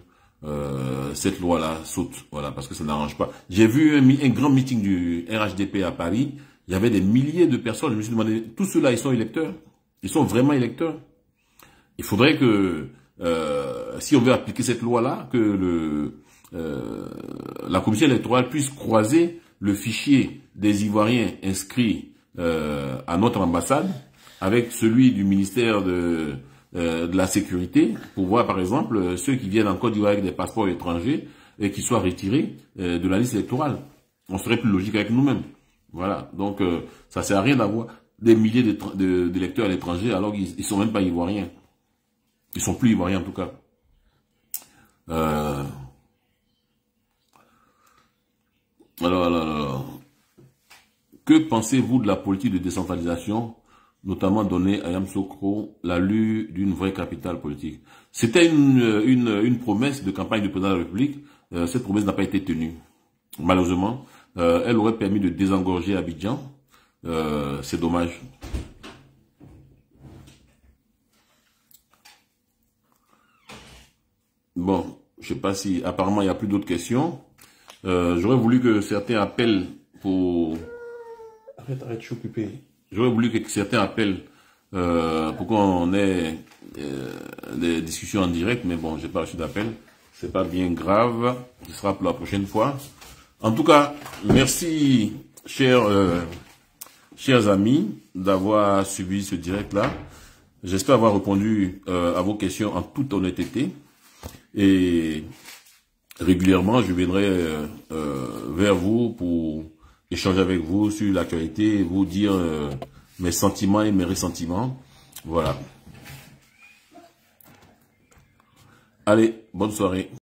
cette loi-là saute, voilà, parce que ça n'arrange pas. J'ai vu un grand meeting du RHDP à Paris. Il y avait des milliers de personnes. Je me suis demandé, tous ceux-là, ils sont électeurs? Ils sont vraiment électeurs? Il faudrait que, si on veut appliquer cette loi-là, que la commission électorale puisse croiser le fichier des Ivoiriens inscrits à notre ambassade avec celui du ministère de la Sécurité, pour voir par exemple ceux qui viennent en Côte d'Ivoire avec des passeports étrangers et qui soient retirés de la liste électorale. On serait plus logique avec nous-mêmes. Voilà, donc ça sert à rien d'avoir des milliers d'électeurs à l'étranger alors qu'ils sont même pas ivoiriens. Ils sont plus ivoiriens en tout cas. Alors, que pensez-vous de la politique de décentralisation, notamment donnée à Yamoussoukro, l'allure d'une vraie capitale politique? C'était une promesse de campagne du président de la République. Cette promesse n'a pas été tenue. Malheureusement, elle aurait permis de désengorger Abidjan. C'est dommage. Bon, je sais pas si apparemment il n'y a plus d'autres questions. J'aurais voulu que certains appellent pour... Arrête, je suis occupé. J'aurais voulu que certains appellent pour qu'on ait des discussions en direct, mais bon, j'ai pas reçu d'appel. C'est pas bien grave. Ce sera pour la prochaine fois. En tout cas, merci, chers amis, d'avoir suivi ce direct-là. J'espère avoir répondu à vos questions en toute honnêteté. Et régulièrement, je viendrai vers vous pour échanger avec vous sur l'actualité, vous dire mes sentiments et mes ressentiments. Voilà. Allez, bonne soirée.